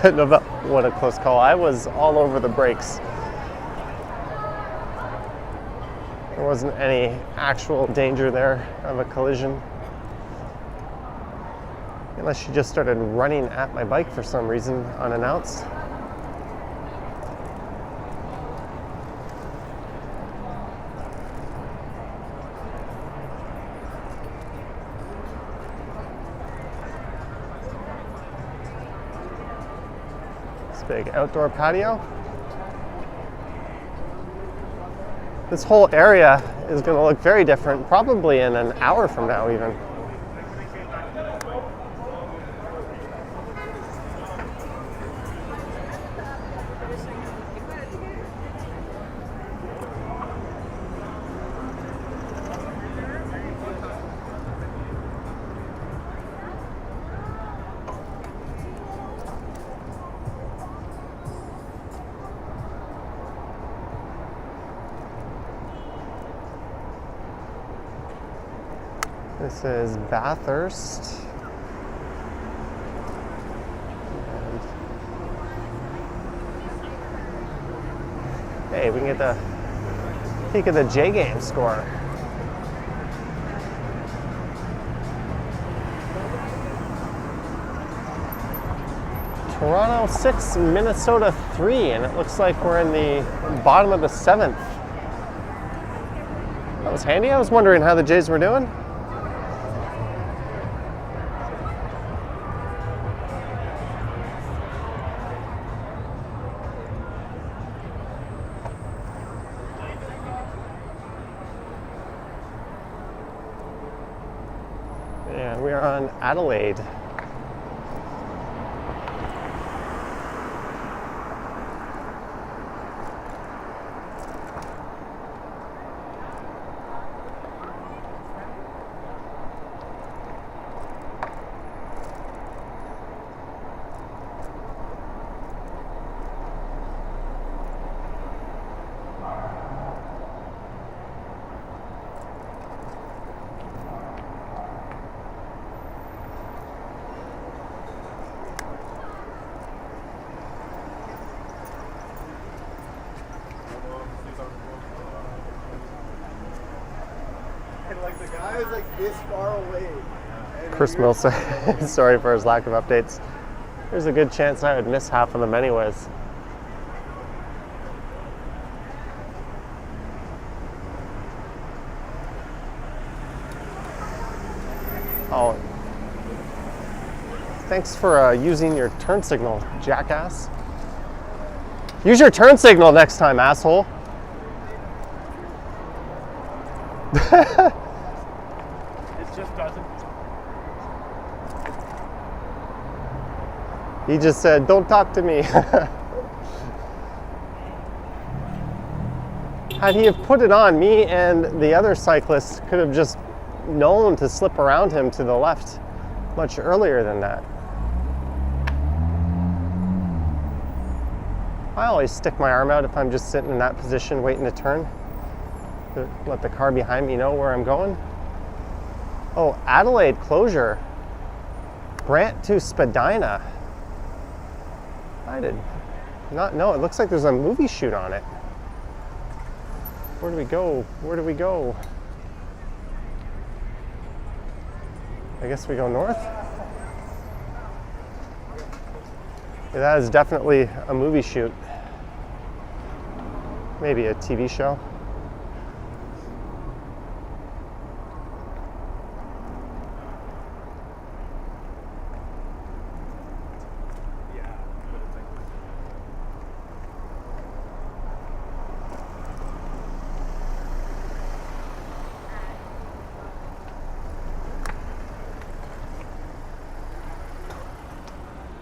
No, but what a close call. I was all over the brakes. There wasn't any actual danger there of a collision. Unless she just started running at my bike for some reason unannounced. Big outdoor patio. This whole area is going to look very different probably in an hour from now even. This is Bathurst. And hey, we can get the peek of the J game score. Toronto 6, Minnesota 3, and it looks like we're in the bottom of the 7th. That was handy. I was wondering how the Jays were doing. And we are on Adelaide. And like the guy was like this far away. And Chris Mills said, sorry for his lack of updates. There's a good chance I would miss half of them anyways. Oh, thanks for using your turn signal, jackass. Use your turn signal next time, asshole. It just doesn't. He just said, don't talk to me. Had he have put it on, me and the other cyclist could have just known to slip around him to the left much earlier than that. I always stick my arm out if I'm just sitting in that position waiting to turn. To let the car behind me know where I'm going. Oh, Adelaide closure. Brant to Spadina. I did not know. It looks like there's a movie shoot on it. Where do we go? Where do we go? I guess we go north. Yeah, that is definitely a movie shoot. Maybe a TV show.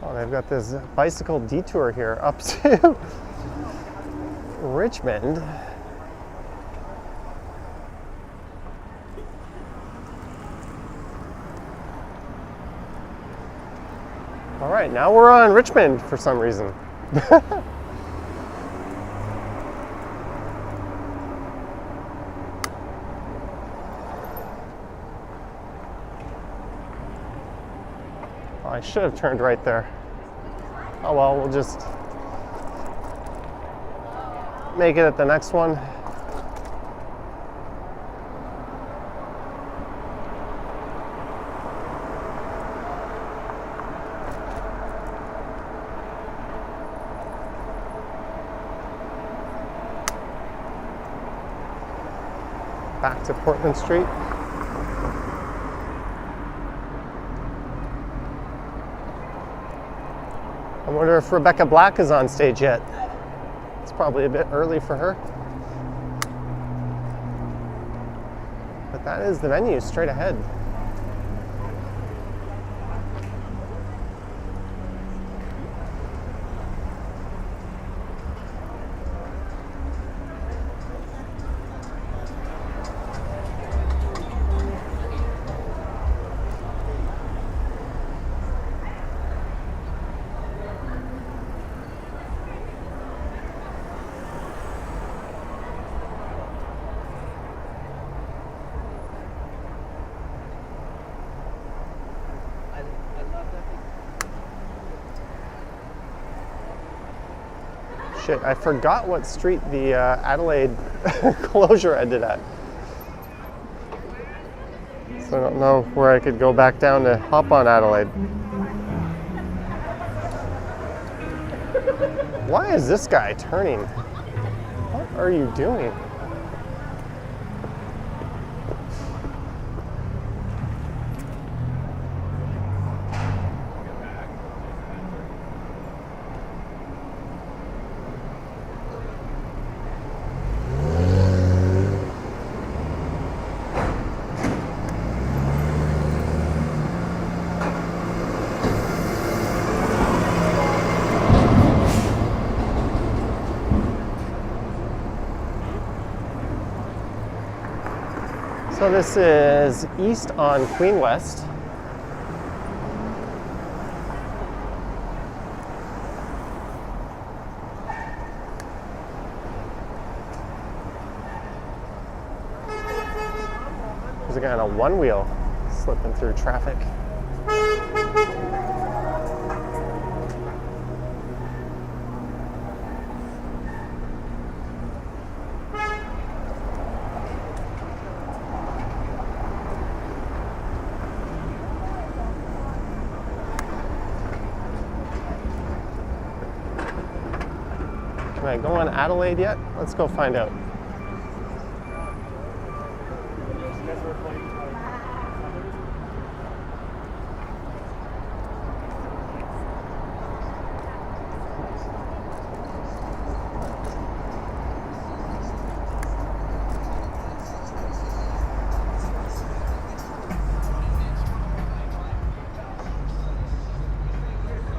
Oh, they've got this bicycle detour here up to Richmond. All right, now we're on Richmond for some reason. I should have turned right there. Oh well, we'll just make it at the next one. Back to Portland Street. I wonder if Rebecca Black is on stage yet. It's probably a bit early for her. But that is the venue straight ahead. Shit, I forgot what street the Adelaide closure ended at. So I don't know where I could go back down to hop on Adelaide. Why is this guy turning? What are you doing? So this is east on Queen West. There's a guy on a one wheel slipping through traffic. I going Adelaide yet? Let's go find out.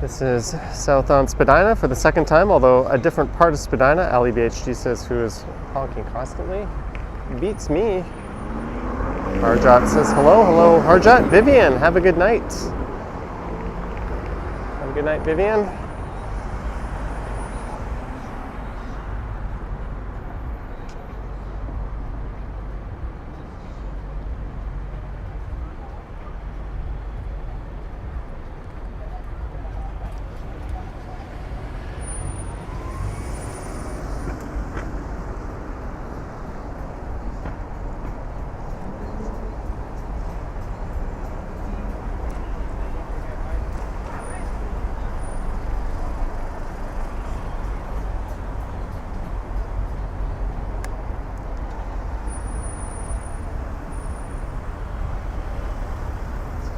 This is south on Spadina for the second time, although a different part of Spadina. Ali BHG says, who is honking constantly. Beats me. Harjat says, hello, hello. Harjat, Vivian, have a good night. Have a good night, Vivian.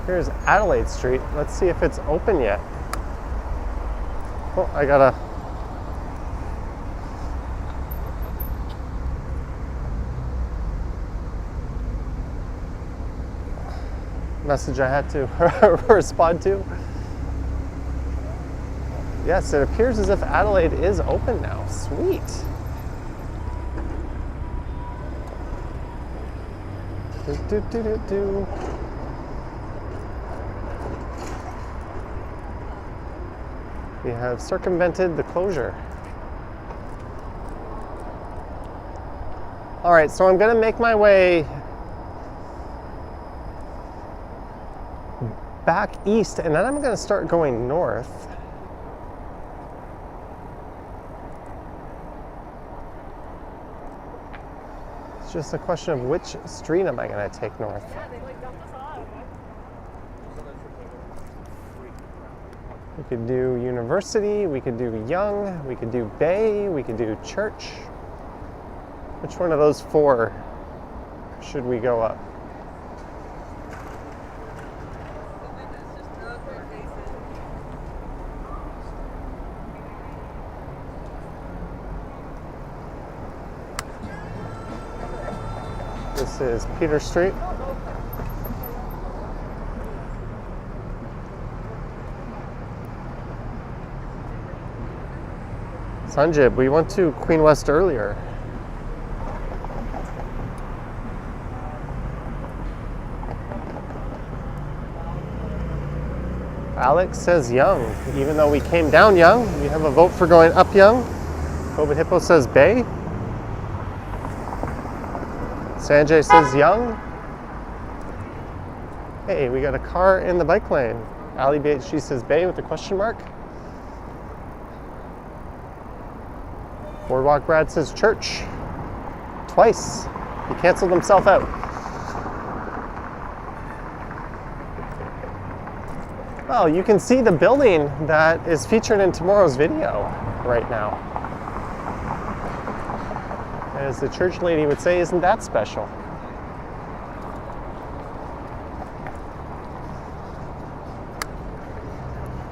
Here's Adelaide Street. Let's see if it's open yet. Oh, I got a message I had to respond to. Yes, it appears as if Adelaide is open now. Sweet. Do. We have circumvented the closure. All right, so I'm gonna make my way back east, and then I'm gonna start going north. It's just a question of which street am I gonna take north. We could do University, we could do Yonge, we could do Bay, we could do Church. Which one of those four should we go up? This is Peter Street. Sanjib, we went to Queen West earlier. Alex says Yonge. Even though we came down Yonge, we have a vote for going up Yonge. COVID Hippo says Bay. Sanjay says Yonge. Hey, we got a car in the bike lane. Ali BHG says Bay with a question mark. Boardwalk Brad says Church. Twice. He canceled himself out. Well, you can see the building that is featured in tomorrow's video right now. As the church lady would say, isn't that special?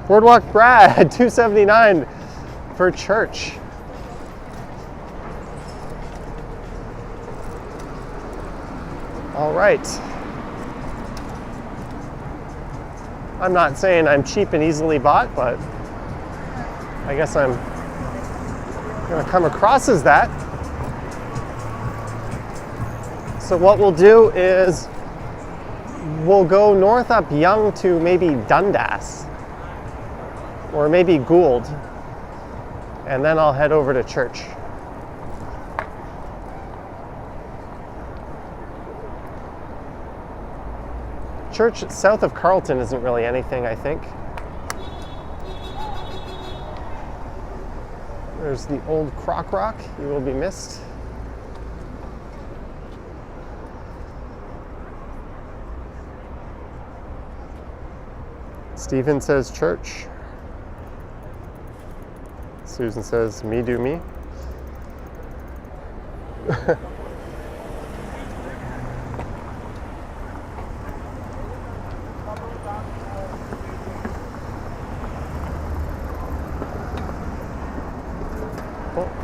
Boardwalk Brad, 279 for Church. All right. I'm not saying I'm cheap and easily bought, but I guess I'm gonna come across as that. So what we'll do is we'll go north up Yonge to maybe Dundas or maybe Gould, and then I'll head over to Church. Church south of Carlton isn't really anything, I think. There's the old Croc Rock. You will be missed. Stephen says Church. Susan says me do me.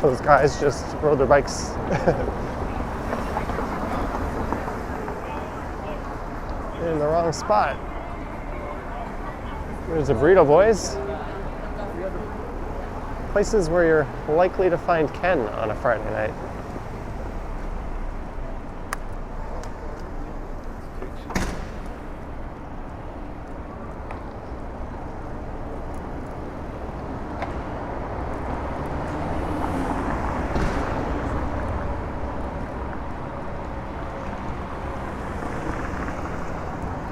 Those guys just rode their bikes. In the wrong spot. There's a burrito, boys. Places where you're likely to find Ken on a Friday night.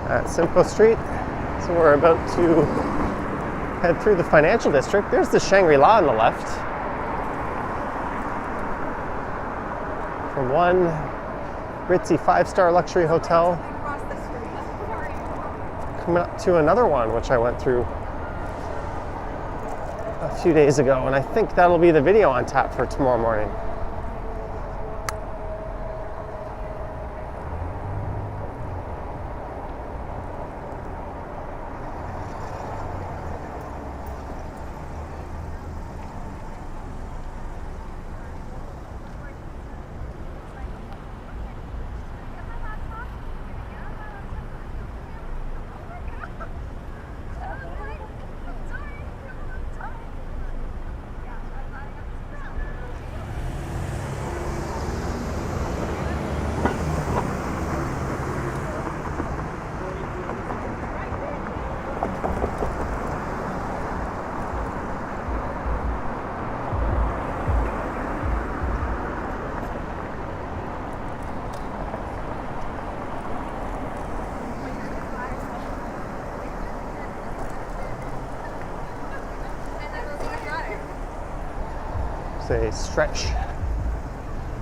At Simcoe Street, so we're about to head through the financial district. There's the Shangri-La on the left. From one ritzy 5-star luxury hotel, coming up to another one, which I went through a few days ago, and I think that'll be the video on tap for tomorrow morning. A stretch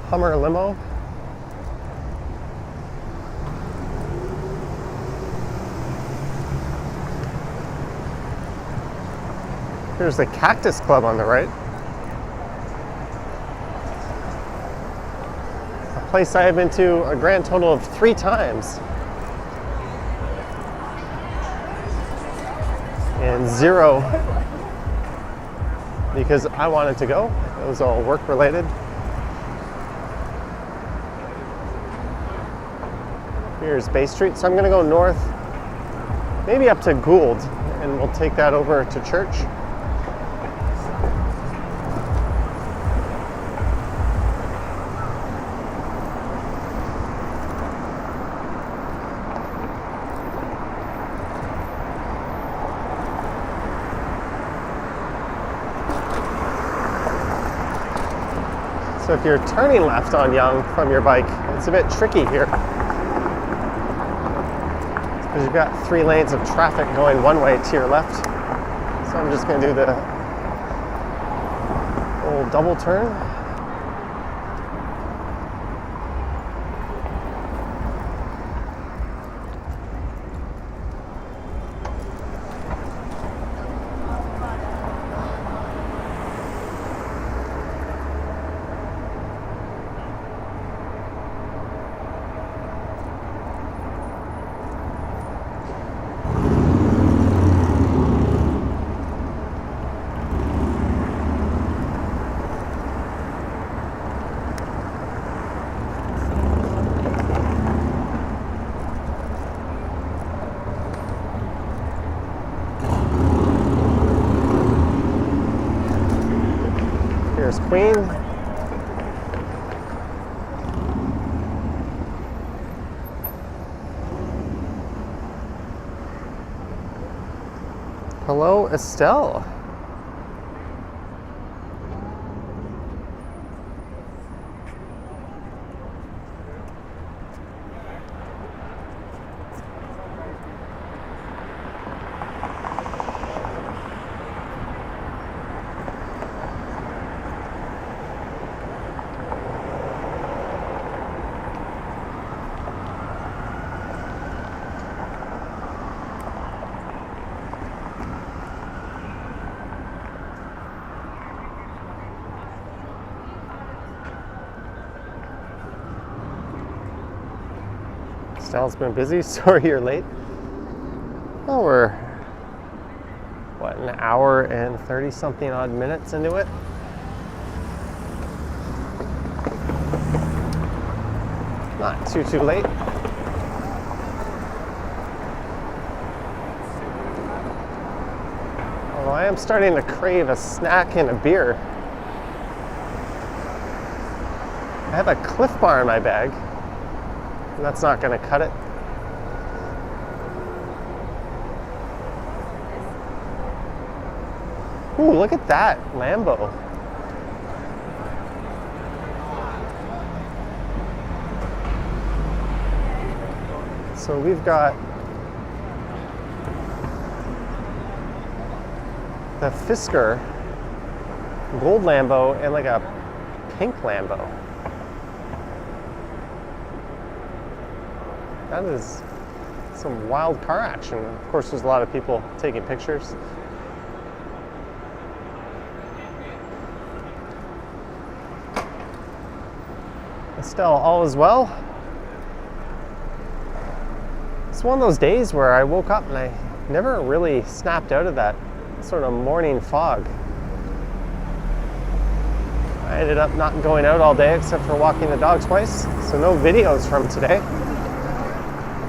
Hummer limo. Here's the Cactus Club on the right. A place I have been to a grand total of 3 times. And 0 because I wanted to go. It was all work related. Here's Bay Street. So I'm gonna go north, maybe up to Gould, and we'll take that over to church. So if you're turning left on Yonge from your bike, it's a bit tricky here. Because you've got 3 lanes of traffic going one way to your left. So I'm just going to do the old double turn. Here's Queen. Hello, Estelle. Estelle's been busy. Sorry you're late. Oh, we're, what, an hour and 30 something odd minutes into it? Not too late. Although I am starting to crave a snack and a beer. I have a Cliff Bar in my bag. And that's not going to cut it. Ooh, look at that Lambo. So we've got the Fisker gold Lambo and like a pink Lambo. That is some wild car action. Of course, there's a lot of people taking pictures. Estelle, all is well? It's one of those days where I woke up and I never really snapped out of that sort of morning fog. I ended up not going out all day except for walking the dogs twice, so no videos from today.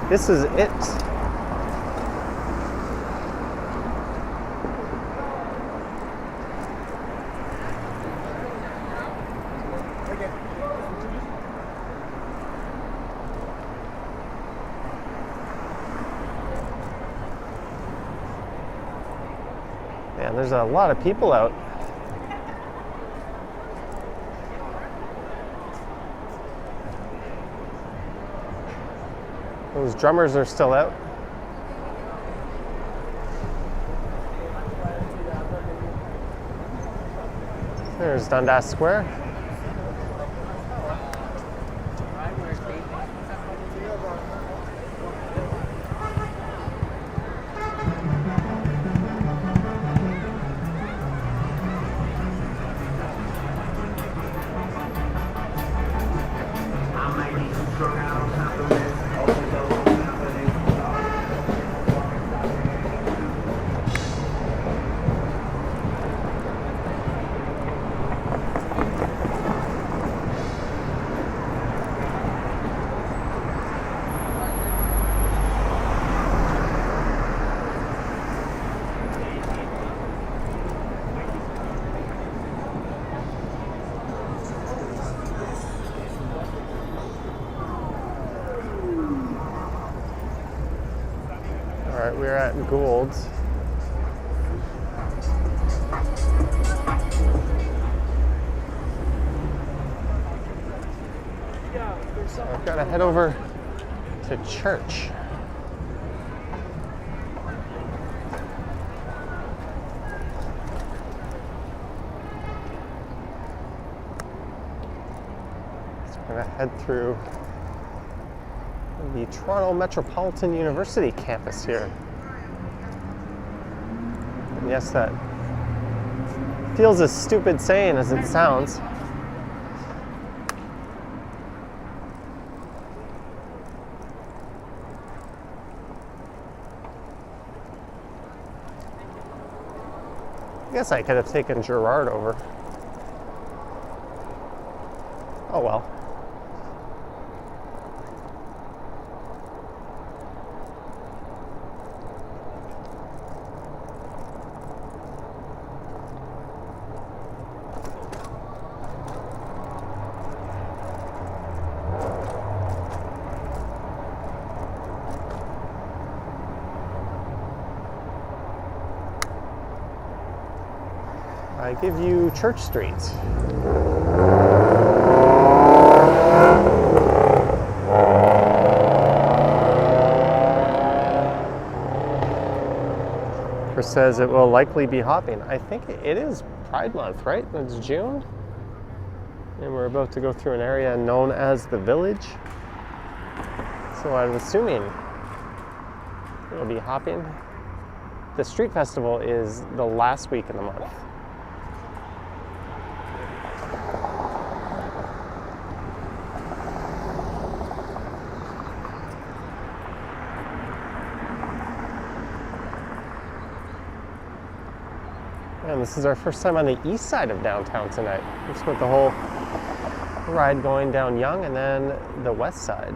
This is it. Man, there's a lot of people out. Those drummers are still out. There's Dundas Square. Alright, we're at Gould's. So I've got to head over to church. So I'm going to head through the Toronto Metropolitan University campus here. And yes, that feels as stupid saying as it sounds. I guess I could have taken Gerard over. Oh well. I give you Church Street. Chris says it will likely be hopping. I think it is Pride Month, right? It's June. And we're about to go through an area known as the Village. So I'm assuming it'll be hopping. The street festival is the last week in the month. And this is our first time on the east side of downtown tonight. We spent the whole ride going down Yonge and then the west side.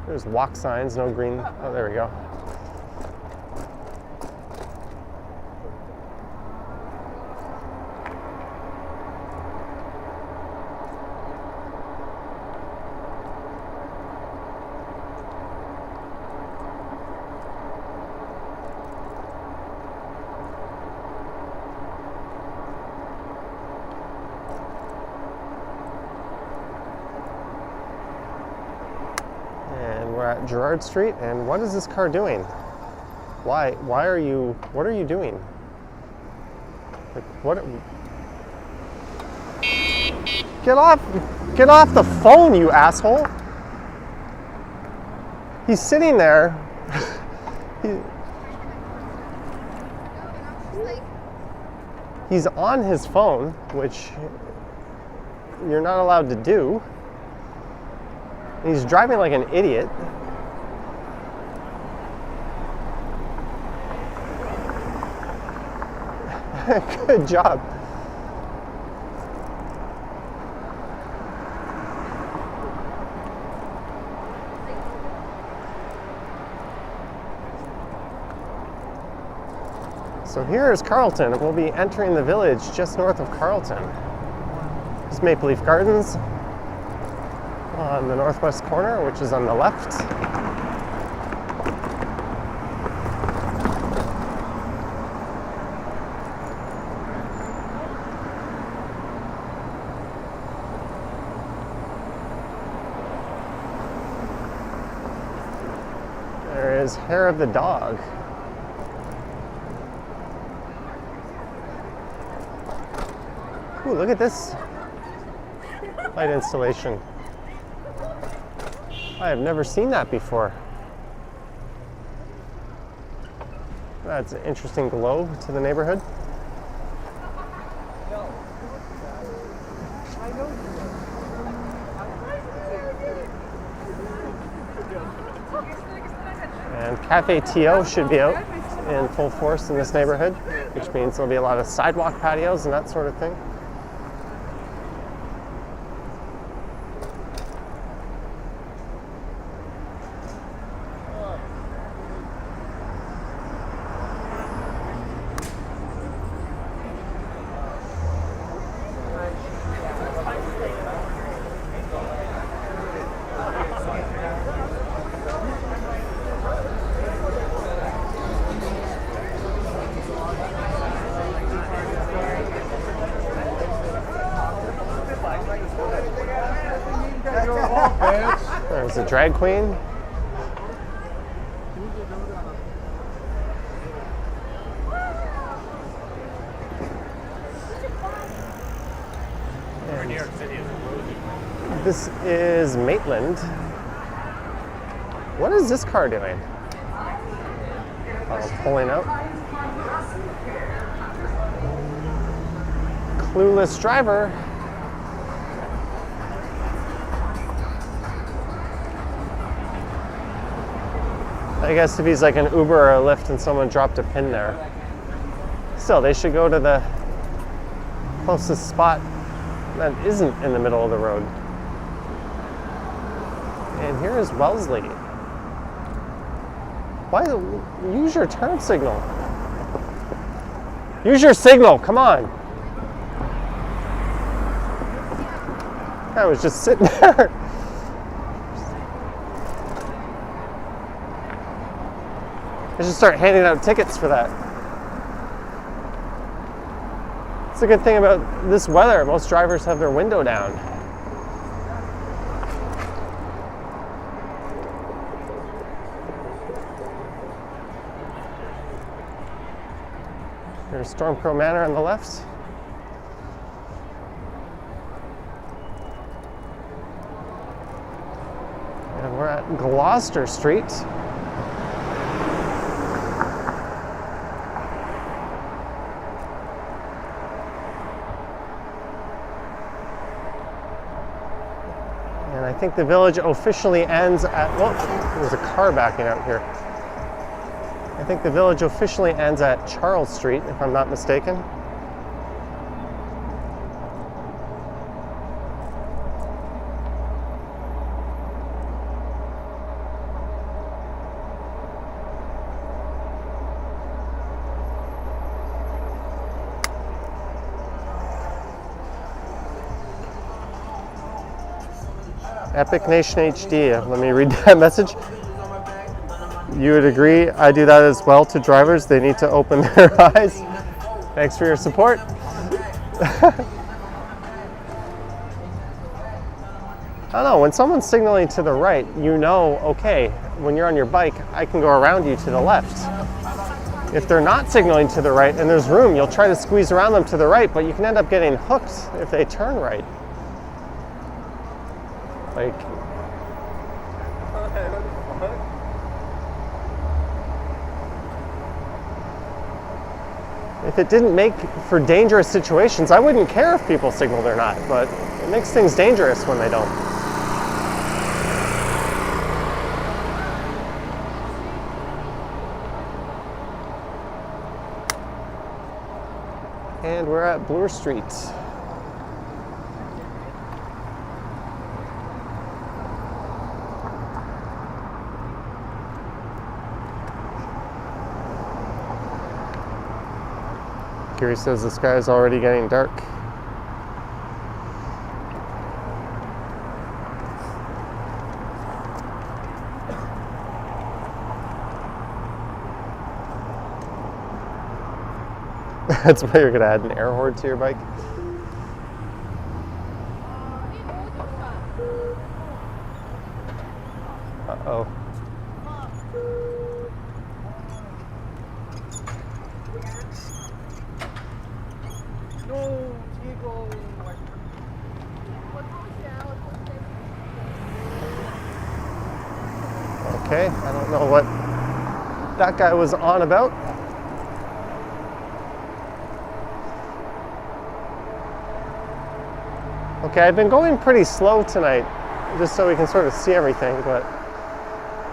There's walk signs, no green. Oh, there we go. We're at Gerrard Street, and what is this car doing? Why are you, what are you doing? Like, what? Get off the phone, you asshole! He's sitting there. He's on his phone, which you're not allowed to do. He's driving like an idiot. Good job. So here is Carlton. We'll be entering the village just north of Carlton. There's Maple Leaf Gardens on the northwest corner, which is on the left. There is Hair of the Dog. Ooh, look at this light installation. I have never seen that before. That's an interesting glow to the neighborhood. And Cafe Tio should be out in full force in this neighborhood, which means there'll be a lot of sidewalk patios and that sort of thing. There's a drag queen. And this is Maitland. What is this car doing? Oh, pulling out. Clueless driver. I guess if he's like an Uber or a Lyft and someone dropped a pin there. Still, they should go to the closest spot that isn't in the middle of the road. And here is Wellesley. Why? Use your turn signal. Use your signal, come on. I was just sitting there. I should start handing out tickets for that. It's a good thing about this weather. Most drivers have their window down. There's Stormcrow Manor on the left. And we're at Gloucester Street. I think the village officially ends at, well, there's a car backing out here. I think the village officially ends at Charles Street, if I'm not mistaken. Epic Nation HD. Let me read that message. You would agree I do that as well to drivers. They need to open their eyes. Thanks for your support. I don't know, when someone's signaling to the right, you know, okay, when you're on your bike, I can go around you to the left. If they're not signaling to the right and there's room, you'll try to squeeze around them to the right, but you can end up getting hooked if they turn right. Like, if it didn't make for dangerous situations, I wouldn't care if people signaled or not, but it makes things dangerous when they don't. And we're at Bloor Street. Kiri says the sky is already getting dark. That's why you're gonna add an air horn to your bike. Uh-oh. Okay, I don't know what that guy was on about. Okay, I've been going pretty slow tonight, just so we can sort of see everything, but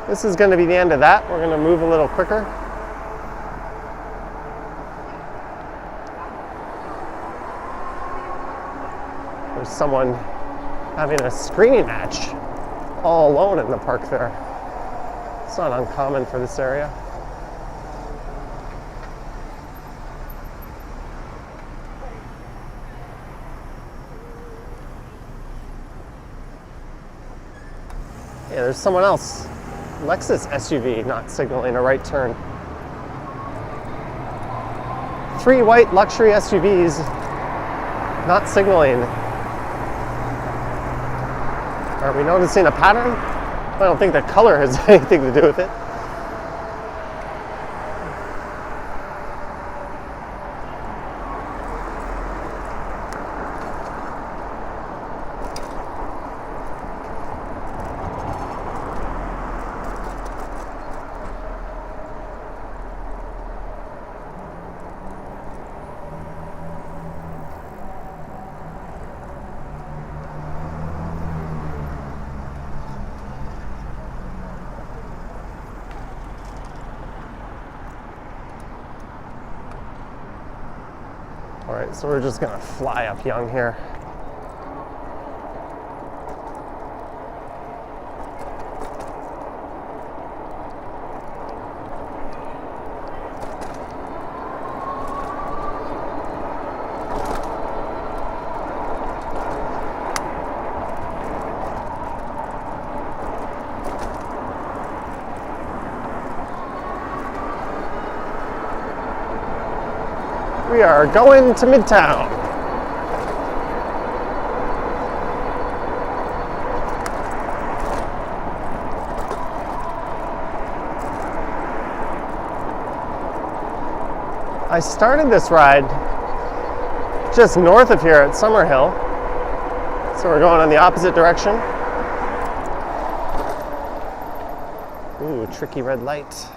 this is going to be the end of that. We're going to move a little quicker. There's someone having a screaming match all alone in the park there. It's not uncommon for this area. Yeah, there's someone else. Lexus SUV not signaling a right turn. 3 white luxury SUVs not signaling. Are we noticing a pattern? I don't think the color has anything to do with it. Alright, so we're just gonna fly up Yonge here. We are going to Midtown. I started this ride just north of here at Summerhill, so we're going in the opposite direction. Ooh, tricky red light.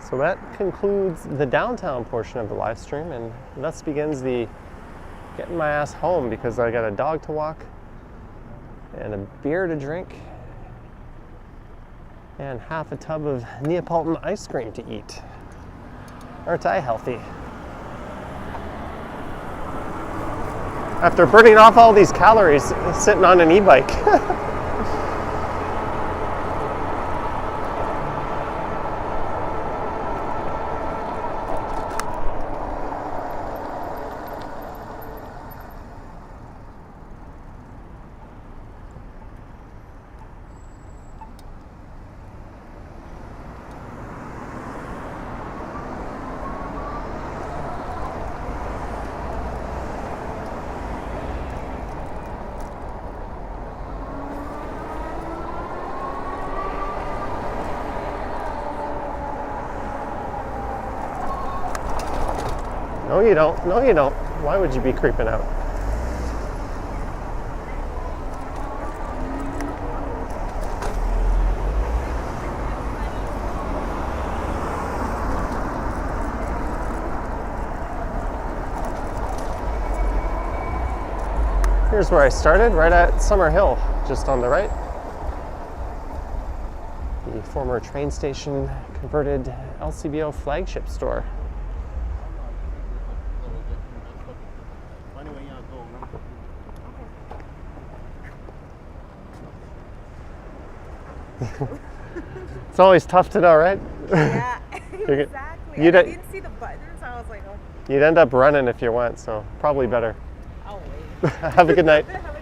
So that concludes the downtown portion of the live stream, and thus begins the getting my ass home, because I got a dog to walk and a beer to drink and half a tub of Neapolitan ice cream to eat. Aren't I healthy? After burning off all these calories sitting on an e-bike. No, you don't. No, you don't. Why would you be creeping out? Here's where I started, right at Summer Hill, just on the right. The former train station converted LCBO flagship store. It's always tough to know, right? Yeah, exactly. You'd- I didn't see the buttons. I was like, oh, You'd end up running if you went, so probably better. I'll wait. Have a good night. Have a good day.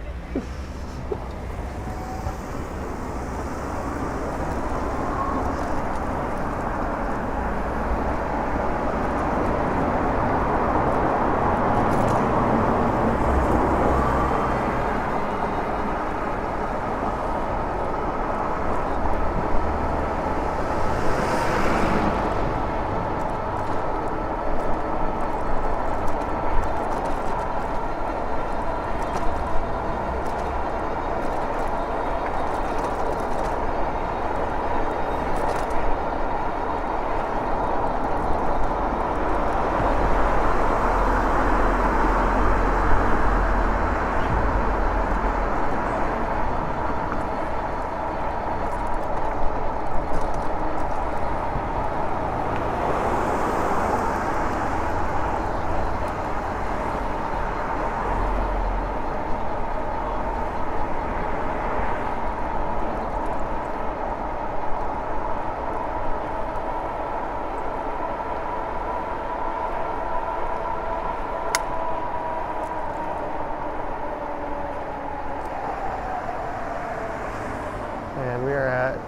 And we are at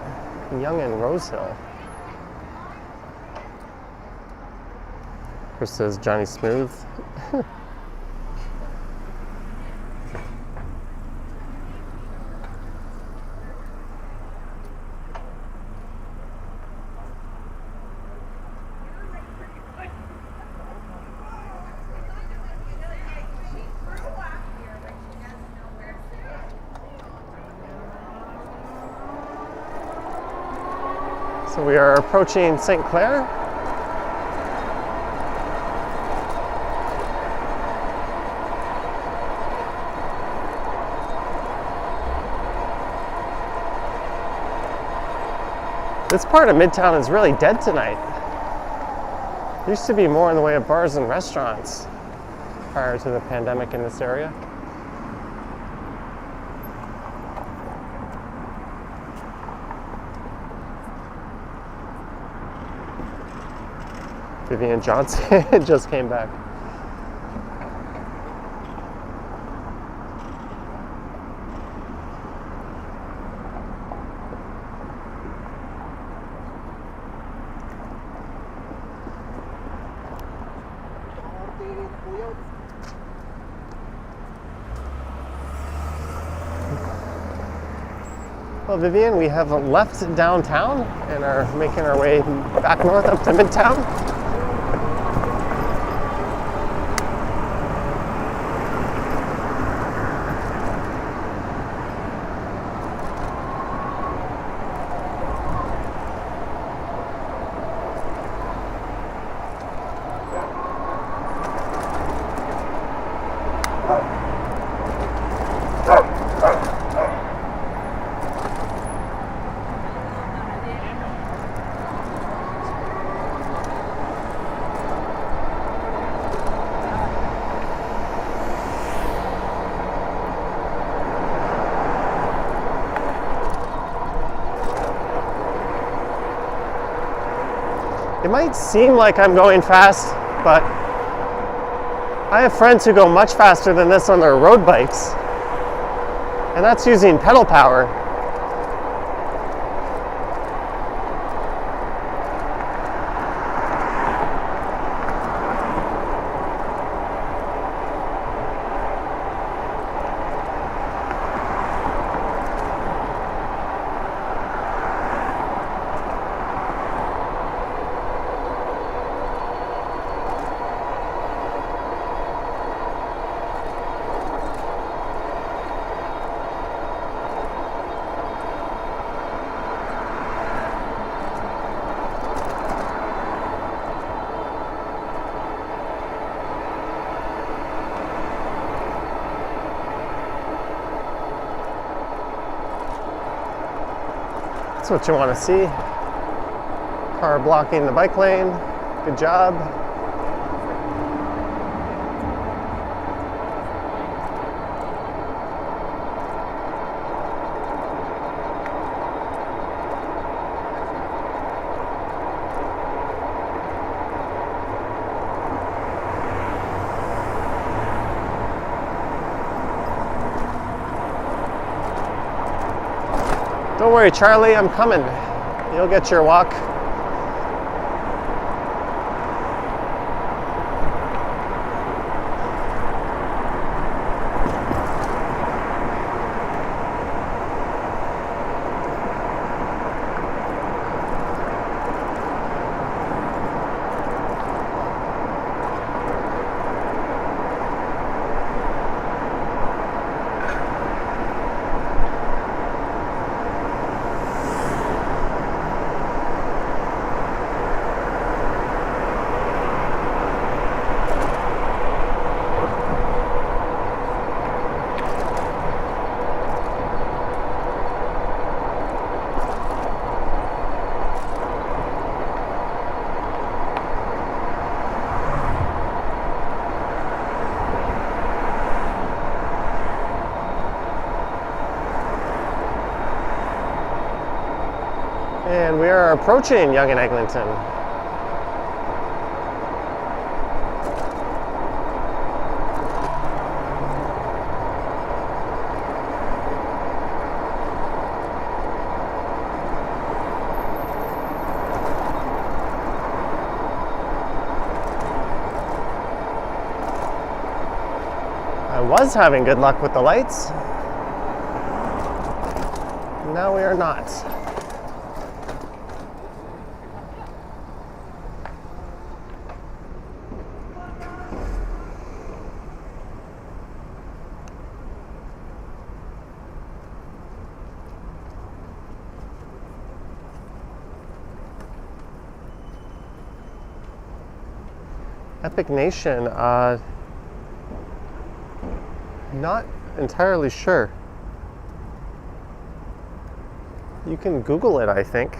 Yonge and Rosehill. Chris says Johnny Smooth. So we are approaching St. Clair. This part of Midtown is really dead tonight. There used to be more in the way of bars and restaurants prior to the pandemic in this area. Vivian Johnson just came back. Well, Vivian, we have left downtown and are making our way back north up to Midtown. It might seem like I'm going fast, but I have friends who go much faster than this on their road bikes, and that's using pedal power. That's what you want to see. Car blocking the bike lane. Good job. Don't worry, Charlie, I'm coming. You'll get your walk. And we are approaching Yonge and Eglinton. I was having good luck with the lights. Now we are not. Epic Nation, not entirely sure. You can Google it, I think.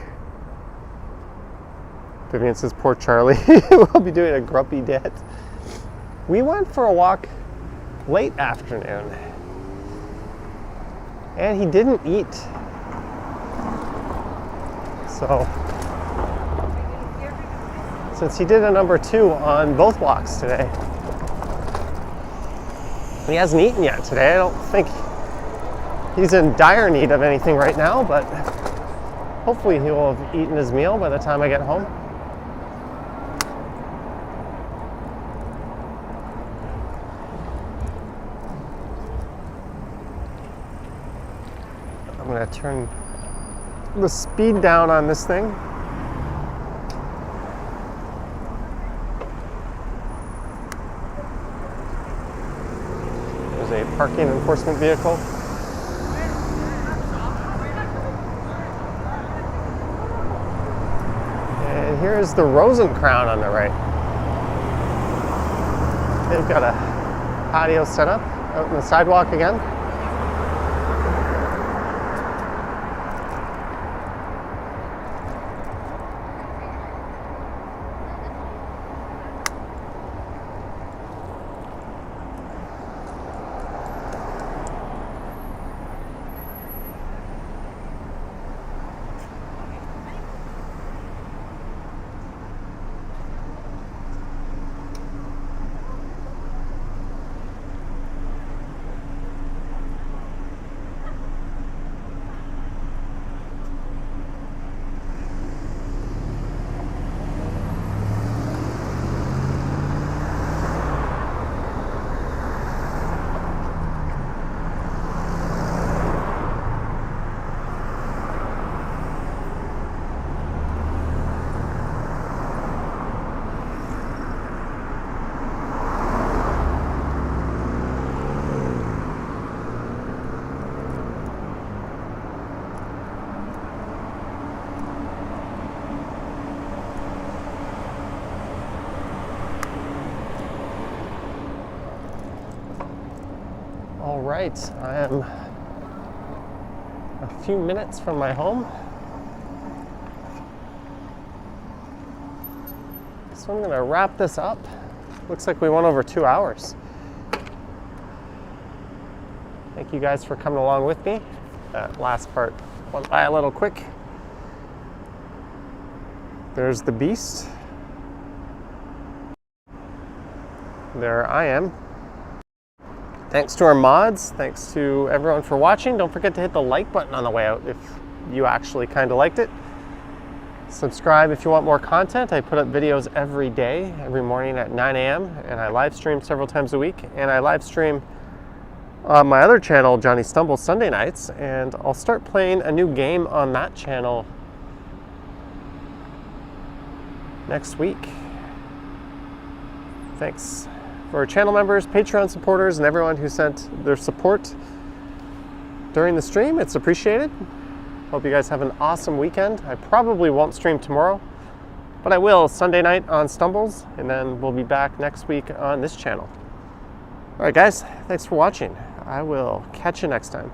Vivian says, poor Charlie will be doing a grumpy dance. We went for a walk late afternoon, and he didn't eat. So, since he did a number 2 on both walks today, he hasn't eaten yet today. I don't think he's in dire need of anything right now, but hopefully he will have eaten his meal by the time I get home. I'm going to turn the speed down on this thing. There's a parking enforcement vehicle. And here's the Rosencrown on the right. They've got a patio set up out on the sidewalk again. All right, I am a few minutes from my home. So I'm gonna wrap this up. Looks like we went over 2 hours. Thank you guys for coming along with me. That last part went by a little quick. There's the beast. There I am. Thanks to our mods. Thanks to everyone for watching. Don't forget to hit the like button on the way out if you actually kind of liked it. Subscribe if you want more content. I put up videos every day, every morning at 9 a.m. and I live stream several times a week. And I live stream on my other channel, Johnny Stumbles, Sunday nights. And I'll start playing a new game on that channel next week. Thanks for our channel members, Patreon supporters, and everyone who sent their support during the stream. It's appreciated. Hope you guys have an awesome weekend. I probably won't stream tomorrow, but I will Sunday night on Stumbles, and then we'll be back next week on this channel. All right, guys, thanks for watching. I will catch you next time.